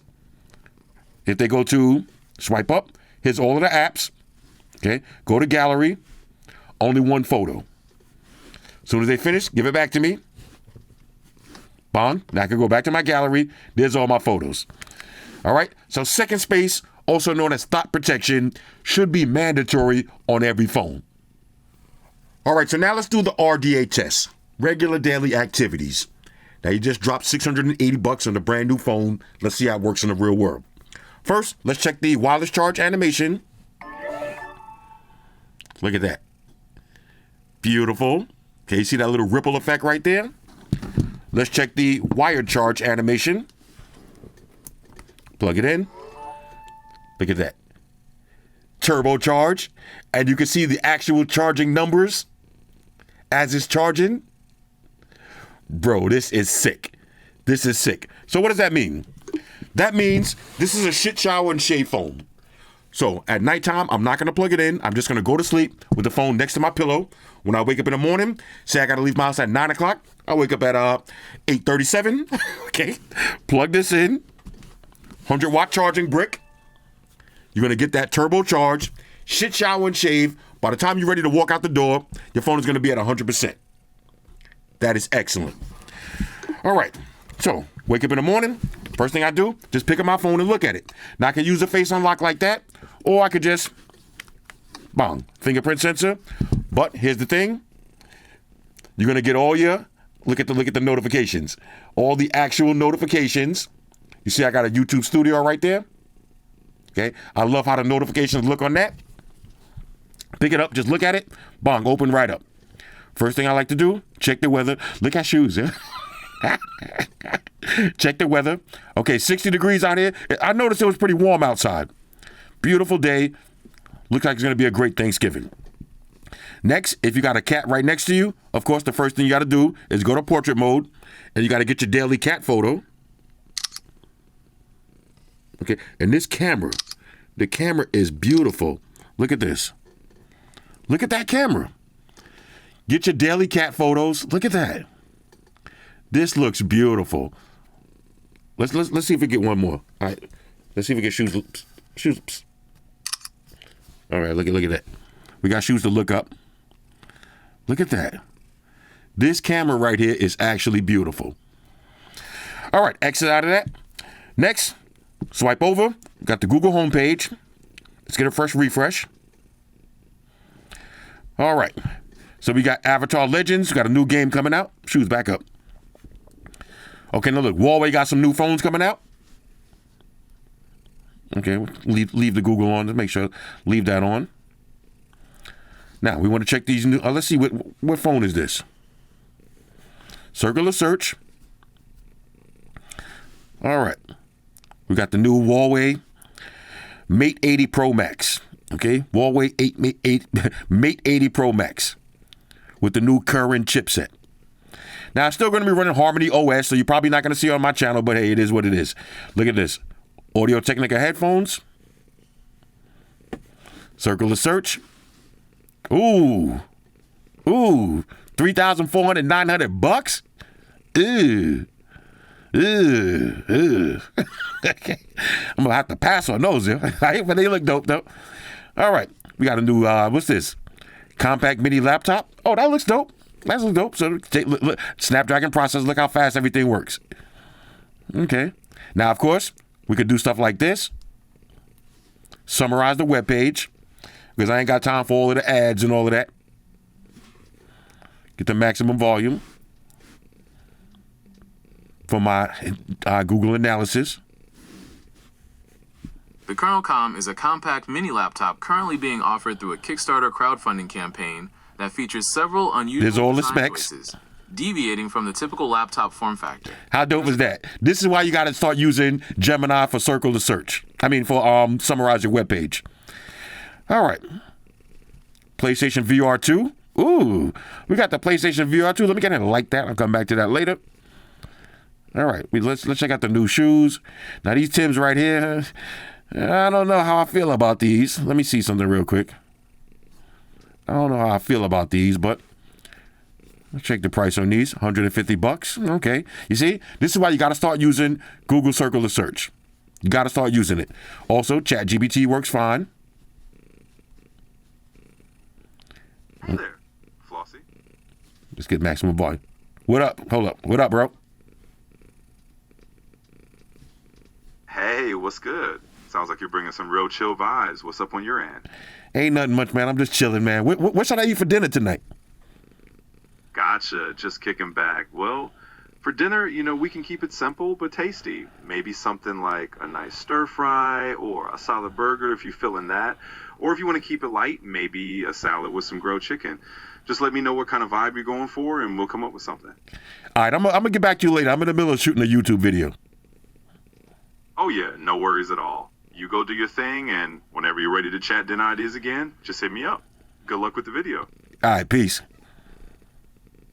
If they go to swipe up, here's all of the apps. Okay, go to gallery, only one photo. As soon as they finish, give it back to me. Bang. Now I can go back to my gallery. There's all my photos. All right. So second space, also known as thought protection, should be mandatory on every phone. All right. So now let's do the RDA test. Regular daily activities. Now you just dropped $680 on a brand new phone. Let's see how it works in the real world. First, let's check the wireless charge animation. Look at that. Beautiful. Okay, you see that little ripple effect right there? Let's check the wired charge animation. Plug it in. Look at that. Turbocharge. And you can see the actual charging numbers as it's charging. Bro, this is sick. This is sick. So what does that mean? That means this is a shit shower and shave phone. So at nighttime, I'm not going to plug it in. I'm just going to go to sleep with the phone next to my pillow. When I wake up in the morning, say I got to leave my house at 9 o'clock. I wake up at 8:37. Okay. Plug this in. 100-watt charging brick. You're going to get that turbocharge. Shit shower and shave. By the time you're ready to walk out the door, your phone is going to be at 100%. That is excellent. All right. So wake up in the morning. First thing I do, just pick up my phone and look at it. Now I can use the face unlock like that, or I could just, bang, fingerprint sensor. But here's the thing. You're gonna get all your, look at the notifications. All the actual notifications. You see I got a YouTube Studio right there. Okay, I love how the notifications look on that. Pick it up, just look at it, bang, open right up. First thing I like to do, check the weather. Look at shoes, yeah? Check the weather. Okay, 60 degrees out here. I noticed it was pretty warm outside. Beautiful day. Looks like it's going to be a great Thanksgiving. Next, if you got a cat right next to you, of course, the first thing you got to do is go to portrait mode, and you got to get your daily cat photo. Okay, and this camera, the camera is beautiful. Look at this. Look at that camera. Get your daily cat photos. Look at that. This looks beautiful. Let's see if we get one more. All right. Let's see if we get shoes. Shoes. All right, look at that. We got shoes to look up. Look at that. This camera right here is actually beautiful. All right, exit out of that. Next, swipe over. Got the Google homepage. Let's get a fresh refresh. All right. So we got Avatar Legends. We got a new game coming out. Shoes back up. Okay, now look, Huawei got some new phones coming out. Okay, leave the Google on to make sure, leave that on. Now, we want to check these new, let's see, what phone is this? Circular search. All right. We got the new Huawei Mate 80 Pro Max. Okay, Huawei Mate 80 Pro Max with the new current chipset. Now, it's still going to be running Harmony OS, so you're probably not going to see it on my channel, but hey, it is what it is. Look at this. Audio-Technica headphones. Circular search. Ooh. 3,400, 900 bucks? Ew. Okay. I'm going to have to pass on those, yeah. But they look dope, though. All right. We got a new, what's this? Compact mini laptop. Oh, that looks dope. That looks dope. So, look, Snapdragon processor, look how fast everything works. Okay. Now, of course, we could do stuff like this. Summarize the web page, because I ain't got time for all of the ads and all of that. Get the maximum volume for my Google analysis. The Kernel Com is a compact mini laptop currently being offered through a Kickstarter crowdfunding campaign that features several unusual There's all the design specs. choices, deviating from the typical laptop form factor. How dope is that? This is why you got to start using Gemini for circular search. For summarize your web page. All right. PlayStation VR 2. Ooh, we got the PlayStation VR 2. Let me get it like that. I'll come back to that later. All right, let's check out the new shoes. Now these Timbs right here, I don't know how I feel about these. Let me see something real quick. I don't know how I feel about these, but let's check the price on these. 150 bucks. Okay. You see, this is why you got to start using Google Circular Search. You got to start using it. Also, ChatGPT works fine. Hey there, Flossy. Let's get maximum volume. What up? Hold up. What up, bro? Hey, what's good? Sounds like you're bringing some real chill vibes. What's up on your end? Ain't nothing much, man. I'm just chilling, man. What should I eat for dinner tonight? Gotcha, just kicking back. Well, for dinner, we can keep it simple but tasty. Maybe something like a nice stir fry or a solid burger if you're feeling that. Or if you want to keep it light, maybe a salad with some grilled chicken. Just let me know what kind of vibe you're going for and we'll come up with something. All right, I'm gonna get back to you later. I'm in the middle of shooting a YouTube video. Oh yeah, no worries at all. You go do your thing, and whenever you're ready to chat dinner ideas again, just hit me up. Good luck with the video. All right, peace.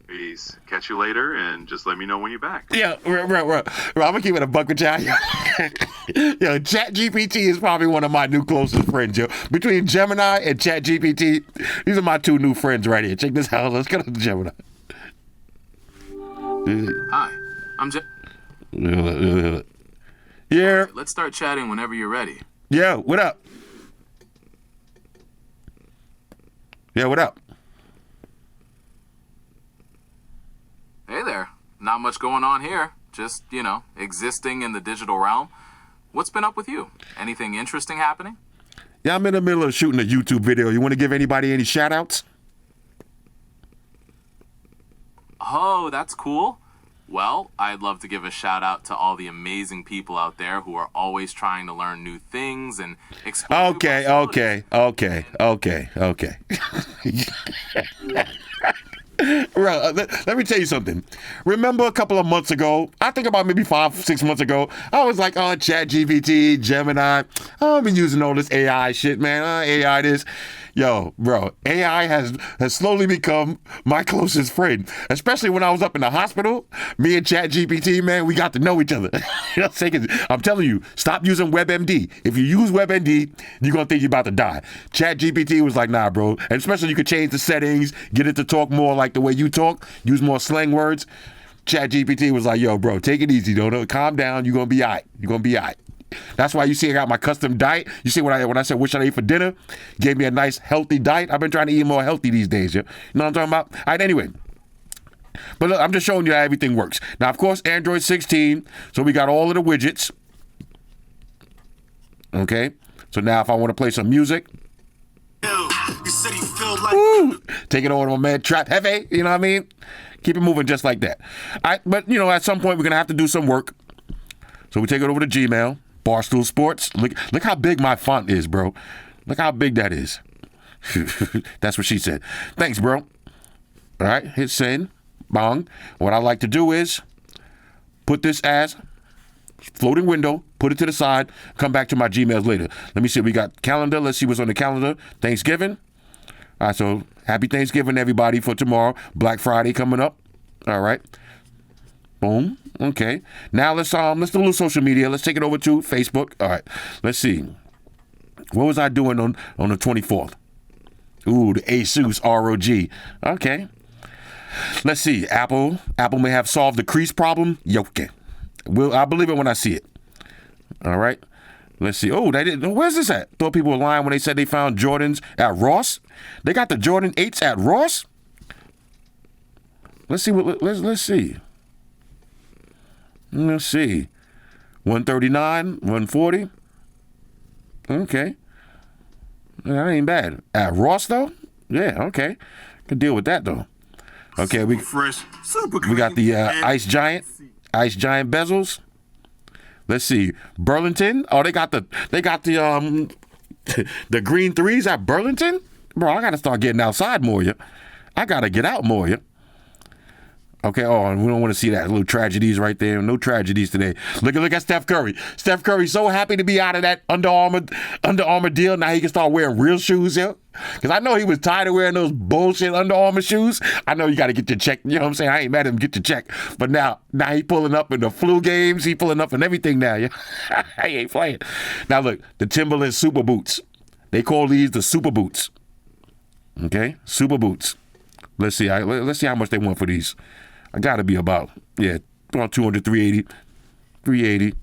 Peace. Catch you later, and just let me know when you're back. Yeah, bro, I'm gonna keep it a buck with y'all. Yo, ChatGPT is probably one of my new closest friends, yo. Between Gemini and ChatGPT, these are my two new friends right here. Check this out. Let's go to Gemini. Hi, I'm Yeah. Let's start chatting whenever you're ready. Yeah, what up? Yeah, what up? Hey there. Not much going on here. just, existing in the digital realm. What's been up with you? Anything interesting happening? Yeah, I'm in the middle of shooting a YouTube video. You want to give anybody any shout outs? Oh, that's cool. Well, I'd love to give a shout out to all the amazing people out there who are always trying to learn new things and explore new possibilities. Okay. Bro, let me tell you something. Remember a couple of months ago, I think about maybe 5-6 months ago, I was like, oh, ChatGPT, Gemini, I've been using all this AI shit, man. AI this. Yo, bro, AI has slowly become my closest friend, especially when I was up in the hospital. Me and ChatGPT, man, we got to know each other. You know what I'm saying? I'm telling you, stop using WebMD. If you use WebMD, you're going to think you're about to die. ChatGPT was like, nah, bro. And especially you could change the settings, get it to talk more like the way you talk, use more slang words. ChatGPT was like, yo, bro, take it easy, though. Calm down. You're going to be all right. You're going to be all right. That's why you see I got my custom diet. You see when I said what should I eat for dinner, gave me a nice healthy diet. I've been trying to eat more healthy these days. You know what I'm talking about? All right, anyway. But look, I'm just showing you how everything works. Now, of course, Android 16. So we got all of the widgets. Okay. So now if I want to play some music. Woo, take it over to my man Trap Heavy. You know what I mean? Keep it moving just like that. But, at some point we're going to have to do some work. So we take it over to Gmail. Barstool Sports. Look how big my font is, bro. Look how big that is. That's what she said. Thanks, bro. All right, hit send. Bong. What I like to do is put this as floating window, put it to the side, come back to my Gmails later. Let me see. We got calendar. Let's see what's on the calendar. Thanksgiving. All right, so happy Thanksgiving, everybody, for tomorrow. Black Friday coming up. All right. Boom. Okay. Now let's do a little social media. Let's take it over to Facebook. All right. Let's see. What was I doing on the 24th? Ooh, the Asus ROG. Okay. Let's see. Apple may have solved the crease problem. Okay. I believe it when I see it. All right. Let's see. Oh, they didn't. Where's this at? Thought people were lying when they said they found Jordans at Ross. They got the Jordan 8s at Ross. Let's see. Let's see. Let's see. 139, 140. Okay. That ain't bad. At Ross, though? Yeah, okay. Can deal with that, though. Okay, we got the Ice Giant bezels. Let's see. Burlington. Oh, they got the the green 3s at Burlington? Bro, I got to start getting outside more, yeah. I got to get out more, yeah. Okay, and we don't want to see that. Little tragedies right there. No tragedies today. Look at Steph Curry. Steph Curry's so happy to be out of that Under Armour deal. Now he can start wearing real shoes, yeah? Because I know he was tired of wearing those bullshit Under Armour shoes. I know you got to get your check. You know what I'm saying? I ain't mad at him. Get your check. But now he pulling up in the flu games. He pulling up in everything now, yeah? He ain't playing. Now look, the Timberland Super Boots. They call these the Super Boots. Okay? Super Boots. Let's see how much they want for these. I got to be about 200, 380.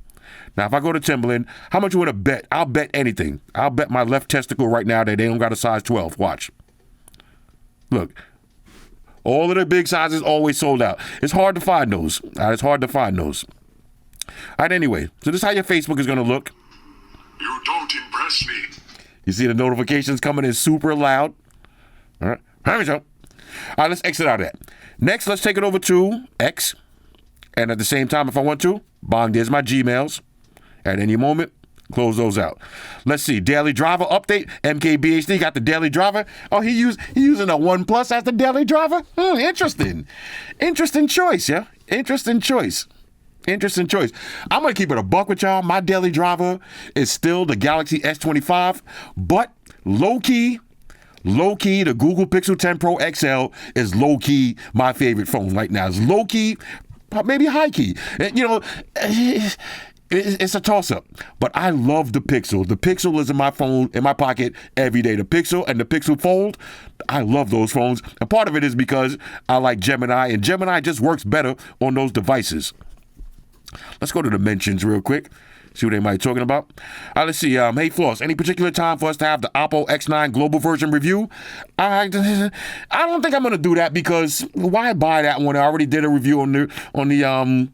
Now, if I go to Timberland, how much you want to bet? I'll bet anything. I'll bet my left testicle right now that they don't got a size 12. Watch. Look. All of the big sizes always sold out. It's hard to find those. All right, anyway. So this is how your Facebook is going to look. You don't impress me. You see the notifications coming in super loud. All right. All right, let's exit out of that. Next, let's take it over to X. And at the same time, if I want to, there's my Gmails. At any moment, close those out. Let's see. Daily Driver update. MKBHD got the Daily Driver. Oh, he using a OnePlus as the Daily Driver? Interesting. Interesting choice, yeah? Interesting choice. I'm going to keep it a buck with y'all. My Daily Driver is still the Galaxy S25, but low-key, the Google Pixel 10 Pro XL is low-key my favorite phone right now. It's low-key, maybe high-key. It's a toss-up. But I love the Pixel. The Pixel is in my phone, in my pocket every day. The Pixel and the Pixel Fold, I love those phones. And part of it is because I like Gemini, and Gemini just works better on those devices. Let's go to the mentions real quick. See what they might be talking about. All right, let's see. Hey, Floss, any particular time for us to have the Oppo X9 global version review? I don't think I'm going to do that because why buy that one? I already did a review on the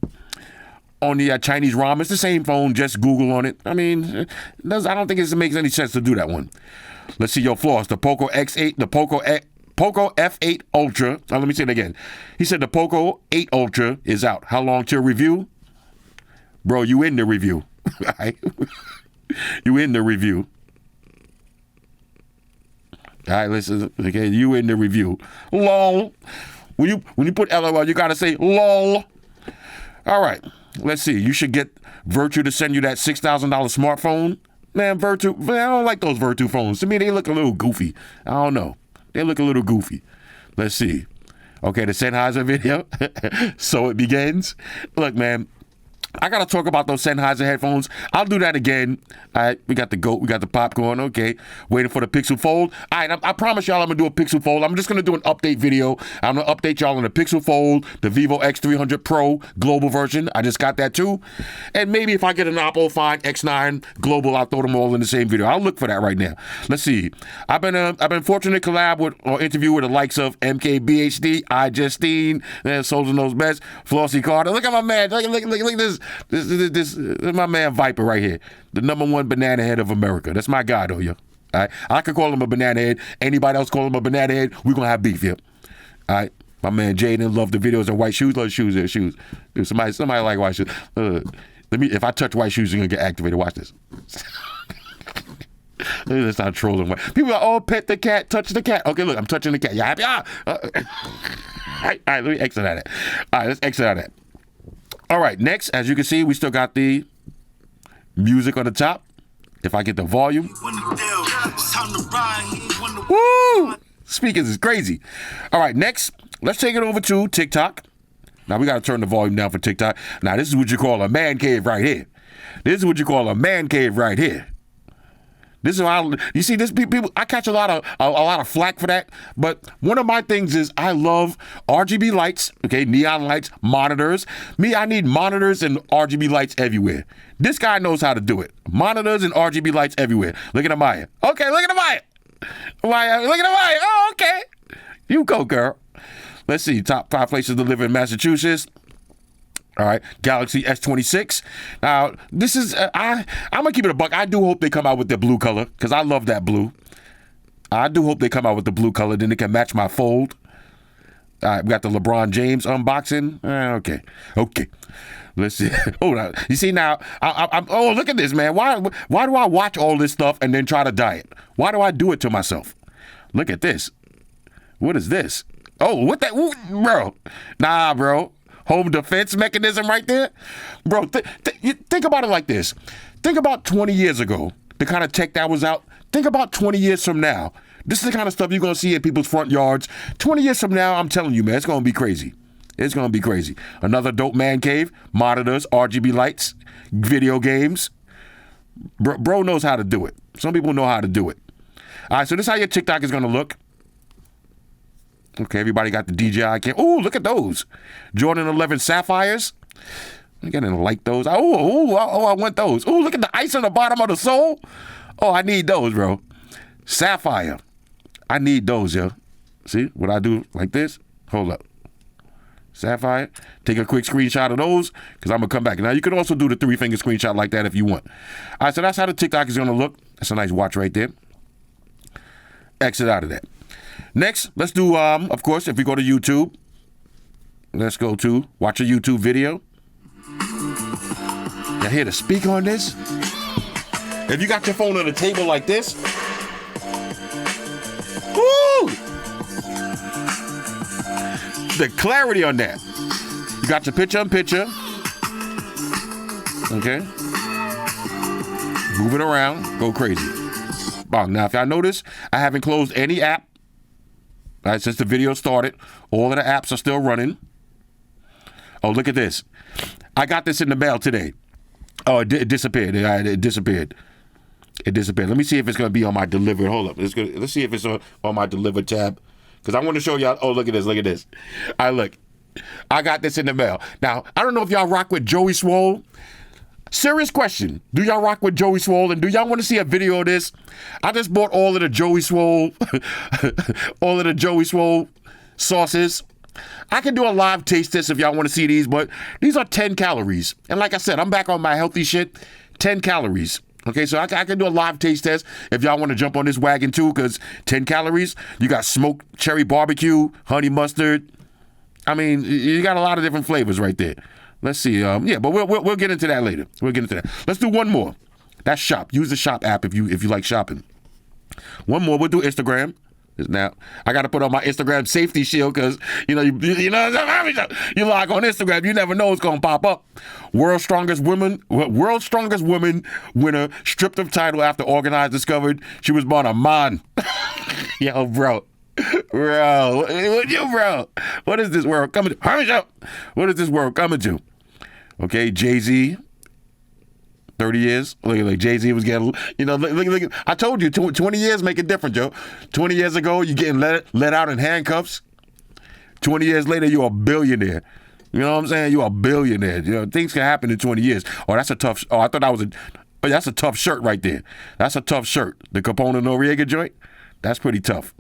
on the Chinese ROM. It's the same phone, just Google on it. I mean, I don't think it makes any sense to do that one. Let's see your flaws. The POCO X8, the POCO F8 Ultra. Now, let me say it again. He said the POCO 8 Ultra is out. How long till review? Bro, you in the review. You in the review. All right, listen. Okay, you in the review. LOL. When you put LOL, you gotta say LOL. All right. Let's see. You should get Virtu to send you that $6,000 smartphone. Man, Virtu. Man, I don't like those Virtu phones. To me, they look a little goofy. I don't know. They look a little goofy. Let's see. Okay, the Sennheiser video. So it begins. Look, man. I gotta talk about those Sennheiser headphones. I'll do that again. All right, we got the goat, we got the popcorn. Okay, waiting for the Pixel Fold. All right, I promise y'all I'm gonna do a Pixel Fold. I'm just gonna do an update video. I'm gonna update y'all on the Pixel Fold, the Vivo X300 Pro global version. I just got that too. And maybe if I get an Oppo Find X9 global, I'll throw them all in the same video. I'll look for that right now. Let's see. I've been fortunate to collab with or interview with the likes of MKBHD, iJustine, Souls Knows Best, Flossy Carter. Look at my man. Look at this. This is my man Viper right here, the #1 banana head of America. That's my guy though, yo. All right, I could call him a banana head. Anybody else call him a banana head, we're gonna have beef, yo. All right, my man Jaden loved the videos of white shoes. Love shoes, there shoes. Dude, somebody like white shoes. If I touch white shoes, you're gonna get activated. Watch this. Let's not trolling. People are, oh, pet the cat, touch the cat. Okay, look, I'm touching the cat. You happy? All right, let me exit out of that. All right, let's exit out of that. All right, next, as you can see, we still got the music on the top. If I get the volume. Woo! Speakers is crazy. All right, next, let's take it over to TikTok. Now, we got to turn the volume down for TikTok. Now, this is what you call a man cave right here. This is what you call a man cave right here. This is how you see this people. I catch a lot of flack for that, but one of my things is I love RGB lights, okay, neon lights, monitors. Me, I need monitors and RGB lights everywhere. This guy knows how to do it. Monitors and RGB lights everywhere. Look at Amaya. Okay, look at Amaya. Amaya, look at Amaya. Oh, okay. You go, girl. Let's see. Top 5 places to live in Massachusetts. All right, Galaxy S26. Now, this is, I'm going to keep it a buck. I do hope they come out with the blue color because I love that blue. I do hope they come out with the blue color. Then it can match my Fold. All right, we got the LeBron James unboxing. Okay. Let's see. Oh, now, you see now, oh, look at this, man. Why do I watch all this stuff and then try to diet? Why do I do it to myself? Look at this. What is this? Oh, what that? Ooh, bro. Nah, bro. Home defense mechanism right there. Bro, think about it like this. Think about 20 years ago, the kind of tech that was out. Think about 20 years from now. This is the kind of stuff you're going to see in people's front yards. 20 years from now, I'm telling you, man, it's going to be crazy. It's going to be crazy. Another dope man cave, monitors, RGB lights, video games. Bro knows how to do it. Some people know how to do it. All right, so this is how your TikTok is going to look. Okay, everybody got the DJI cam. Oh, look at those. Jordan 11 Sapphires. I'm getting to like those. Oh, I want those. Oh, look at the ice on the bottom of the sole. Oh, I need those, bro. Sapphire. I need those, yo. See what I do like this? Hold up. Sapphire. Take a quick screenshot of those because I'm going to come back. Now, you can also do the 3-finger screenshot like that if you want. All right, so that's how the TikTok is going to look. That's a nice watch right there. Exit out of that. Next, let's do, of course, if we go to YouTube, let's go to watch a YouTube video. Y'all hear the speaker on this? If you got your phone on the table like this, woo! The clarity on that. You got your picture-in-picture. Okay. Move it around. Go crazy. Now, if y'all notice, I haven't closed any app. All right, since the video started, all of the apps are still running. Oh, look at this. I got this in the mail today. Oh, it disappeared. It disappeared. It disappeared. Let me see if it's going to be on my delivered. Hold up. Let's see if it's on my delivered tab. Because I want to show y'all. Oh, look at this. Look at this. All right, look. I got this in the mail. Now, I don't know if y'all rock with Joey Swole. Serious question. Do y'all rock with Joey Swole? And do y'all want to see a video of this? I just bought all of the Joey Swole sauces. I can do a live taste test if y'all want to see these, but these are 10 calories. And like I said, I'm back on my healthy shit, 10 calories. Okay, so I can do a live taste test if y'all want to jump on this wagon too, because 10 calories, you got smoked cherry barbecue, honey mustard. I mean, you got a lot of different flavors right there. Let's see. Yeah, but we'll get into that later. We'll get into that. Let's do one more. That's Shop. Use the Shop app if you like shopping. One more. We'll do Instagram. Now I got to put on my Instagram safety shield because you log on Instagram, you never know what's gonna pop up. World's Strongest Woman winner stripped of title after Organized discovered she was born a man. Yo, bro, what is this world coming to? What is this world coming to? Okay, Jay-Z. 30 years. Look, Jay-Z was getting, look. I told you, 20 years make a difference, Joe. 20 years ago, you're getting let out in handcuffs. 20 years later, you're a billionaire. You know what I'm saying? You're a billionaire. Things can happen in 20 years. Oh, that's a tough, I thought that was that's a tough shirt right there. That's a tough shirt. The Capone Noriega joint, that's pretty tough.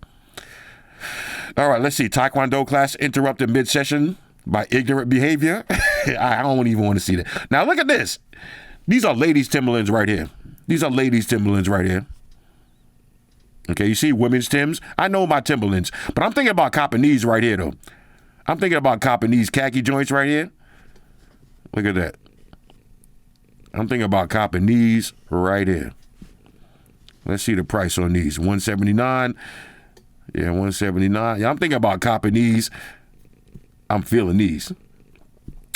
All right, let's see. Taekwondo class interrupted mid-session by ignorant behavior. I don't even want to see that. Now, look at this. These are ladies' Timberlands right here. Okay, you see women's Timbs? I know my Timberlands, but I'm thinking about copping these right here, though. I'm thinking about copping these khaki joints right here. Look at that. I'm thinking about copping these right here. Let's see the price on these. $179. Yeah, $179. Yeah, I'm thinking about copping these. I'm feeling these.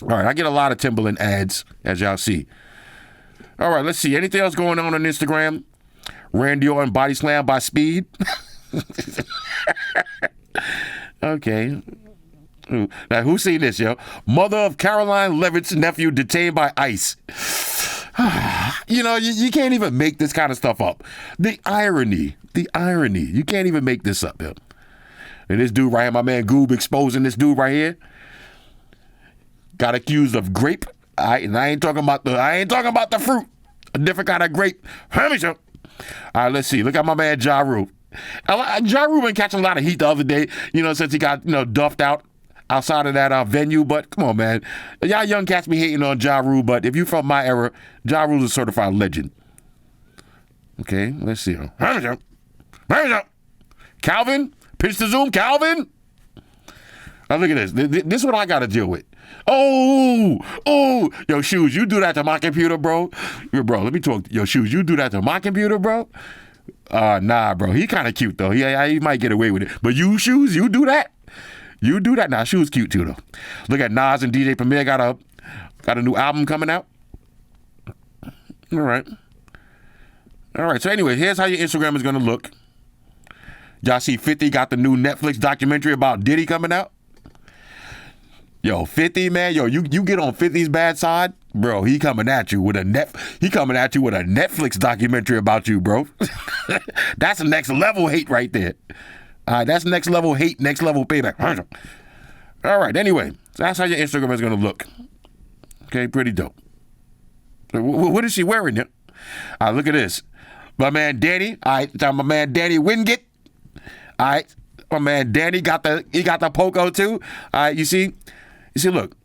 All right, I get a lot of Timberland ads, as y'all see. All right, let's see. Anything else going on Instagram? Randy Orton body slam by Speed. Okay. Now, who's seen this, yo? Mother of Caroline Levitt's nephew detained by ICE. You can't even make this kind of stuff up. The irony. You can't even make this up, yo. And this dude right here, my man Goob exposing this dude right here. Got accused of grape. And I ain't talking about the fruit. A different kind of grape. All right, let's see. Look at my man Ja Rule. Ja Rule been catching a lot of heat the other day, since he got, duffed out outside of that venue. But come on, man. Y'all young cats be hating on Ja Rule, but if you from my era, Ja Rule's a certified legend. Okay, let's see. Calvin, pitch to Zoom, Calvin. Now look at this. This is what I got to deal with. Oh, yo, Shoes, you do that to my computer, bro. Bro, let me talk. Yo, Shoes, you do that to my computer, bro. Nah, bro. He kind of cute though. He might get away with it. But you, Shoes, you do that. Nah, Shoes cute too though. Look at Nas and DJ Premier got a new album coming out. All right. So anyway, here's how your Instagram is gonna look. Y'all see 50 got the new Netflix documentary about Diddy coming out. Yo, 50, man, you get on 50's bad side, bro. He coming at you with a Netflix documentary about you, bro. That's a next level hate right there. That's next level hate, next level payback. All right, anyway, so that's how your Instagram is gonna look. Okay, pretty dope. What is she wearing here? Look at this. My man Danny. My man Danny Wingate. My man Danny got the POCO too. You see, look.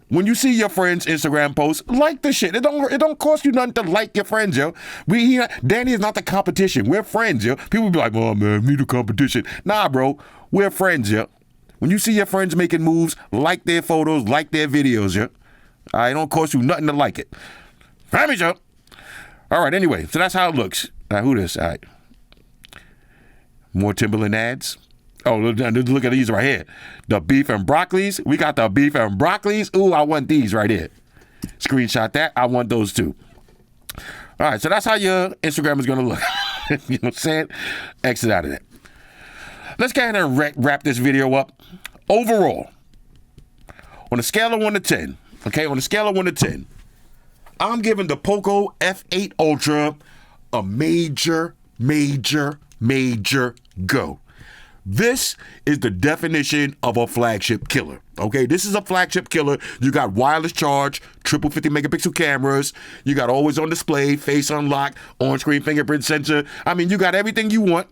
When you see your friend's Instagram post, like the shit. It don't cost you nothing to like your friends, yo. Danny is not the competition. We're friends, yo. People be like, oh man, me the competition. Nah, bro. We're friends, yo. When you see your friends making moves, like their photos, like their videos, yo. It don't cost you nothing to like it. Family, yo. All right, anyway, so that's how it looks. Who this? All right. More Timberland ads. Oh, look at these right here. The beef and broccolis. We got the beef and broccolis. Ooh, I want these right here. Screenshot that. I want those too. All right, so that's how your Instagram is going to look. You know what I'm saying? Exit out of that. Let's go ahead and wrap this video up. Overall, on a scale of 1 to 10, okay, on a scale of 1 to 10, I'm giving the POCO F8 Ultra a major go. This is the definition of a flagship killer. Okay, this is a flagship killer. You got wireless charge, triple 50 megapixel cameras. You got always on display, face unlock, on-screen fingerprint sensor. I mean, you got everything you want.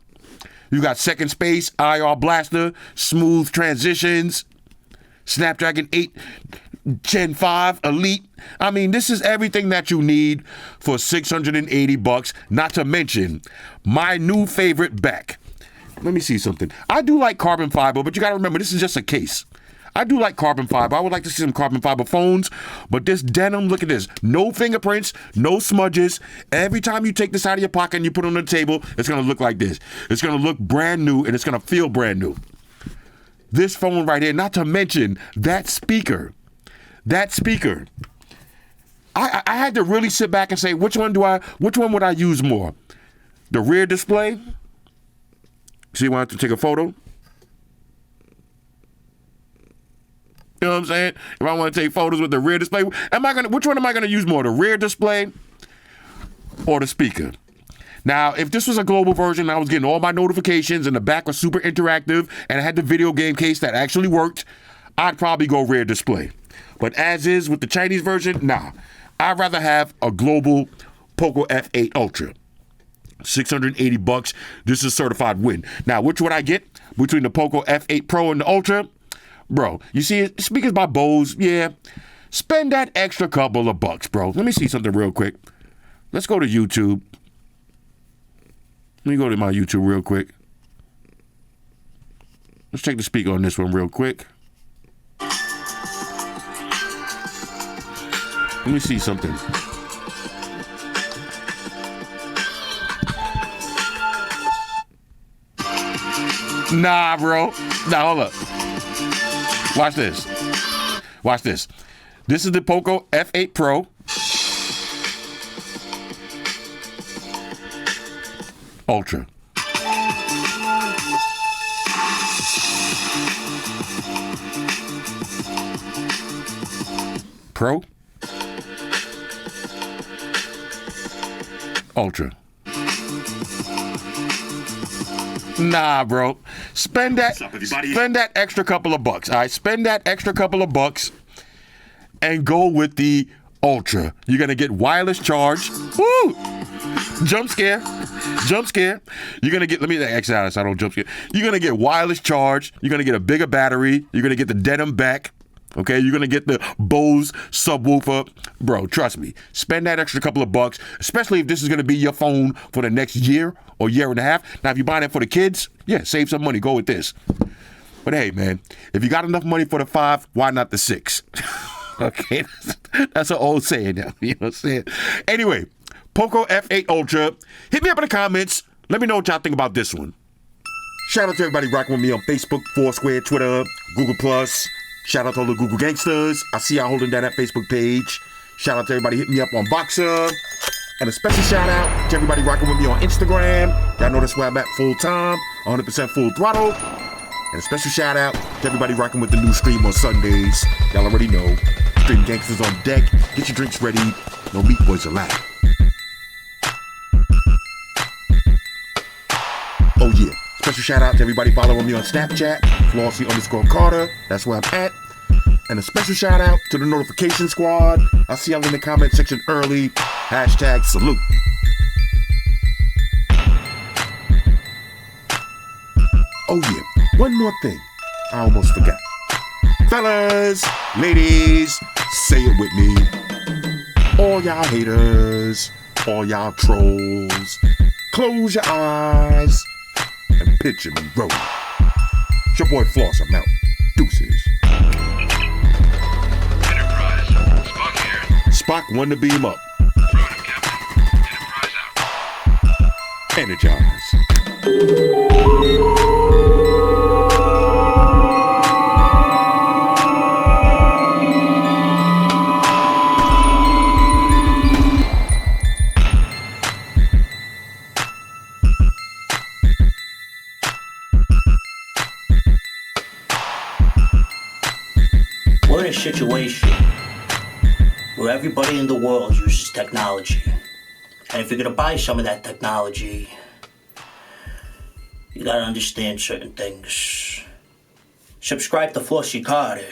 You got second space, IR blaster, smooth transitions, Snapdragon 8 Gen 5 Elite. I mean, this is everything that you need for $680, not to mention my new favorite back. Let me see something. I do like carbon fiber, but you got to remember, this is just a case. I do like carbon fiber. I would like to see some carbon fiber phones, but this denim, look at this. No fingerprints, no smudges. Every time you take this out of your pocket and you put it on the table, it's going to look like this. It's going to look brand new, and it's going to feel brand new. This phone right here, not to mention that speaker. That speaker. I had to really sit back and say, which one would I use more? The rear display? So you want to take a photo? You know what I'm saying? If I want to take photos with the rear display, which one am I gonna use more? The rear display or the speaker? Now, if this was a global version, I was getting all my notifications and the back was super interactive and I had the video game case that actually worked, I'd probably go rear display. But as is with the Chinese version, nah. I'd rather have a global POCO F8 Ultra. $680. This is a certified win. Now, which would I get between the POCO F8 Pro and the Ultra? Bro, you see, speakers by Bose, yeah. Spend that extra couple of bucks, bro. Let me see something real quick. Let's go to YouTube. Let me go to my YouTube real quick. Let's check the speaker on this one real quick. Let me see something. Nah, bro. Nah, hold up. Watch this. Watch this. This is the POCO F8 Pro. Ultra. Pro. Ultra. Nah, bro. Spend that extra couple of bucks. All right, spend that extra couple of bucks and go with the Ultra. You're gonna get wireless charge. Woo! Jump scare. Jump scare. You're gonna get. Let me exit out so I don't jump scare. You're gonna get wireless charge. You're gonna get a bigger battery. You're gonna get the denim back. Okay, you're gonna get the Bose subwoofer. Bro, trust me, spend that extra couple of bucks, especially if this is gonna be your phone for the next year or year and a half. Now, if you're buying it for the kids, yeah, save some money, go with this. But hey, man, if you got enough money for the 5, why not the 6? Okay, that's an old saying now, you know what I'm saying? Anyway, POCO F8 Ultra, hit me up in the comments. Let me know what y'all think about this one. Shout out to everybody rocking with me on Facebook, Foursquare, Twitter, Google+. Shout out to all the Google gangsters. I see y'all holding down that Facebook page. Shout out to everybody hitting me up on Boxer. And a special shout out to everybody rocking with me on Instagram. Y'all know that's where I'm at full time, 100% full throttle. And a special shout out to everybody rocking with the new stream on Sundays. Y'all already know. Stream gangsters on deck. Get your drinks ready. No meat boys allowed. Oh yeah. Special shout out to everybody following me on Snapchat, Flossy_Carter. That's where I'm at. And a special shout out to the notification squad. I see y'all in the comment section early. Hashtag salute. Oh yeah, one more thing. I almost forgot. Fellas, ladies, say it with me. All y'all haters, all y'all trolls, close your eyes and picture me rolling. It's your boy Floss, I'm out. Deuces. Enterprise, Spock here. Spock, one to beam up. Affirmative, Captain. Enterprise out. Energize. We're in a situation where everybody in the world uses technology. And if you're gonna buy some of that technology, you gotta understand certain things. Subscribe to Flossy Carter.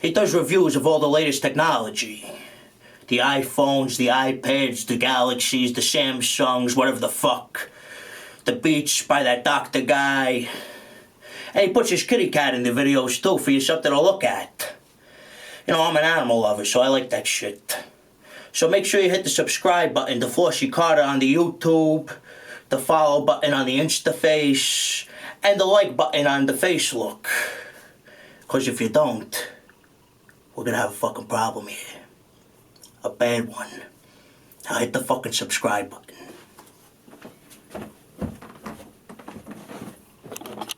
He does reviews of all the latest technology. The iPhones, the iPads, the Galaxies, the Samsungs, whatever the fuck. the beach by that doctor guy. And he puts his kitty cat in the videos too for you something to look at. You know, I'm an animal lover, so I like that shit. So make sure you hit the subscribe button, the Flossy Carter on the YouTube, the follow button on the Instaface, and the like button on the Facebook. Because if you don't, we're gonna have a fucking problem here. A bad one. Now hit the fucking subscribe button.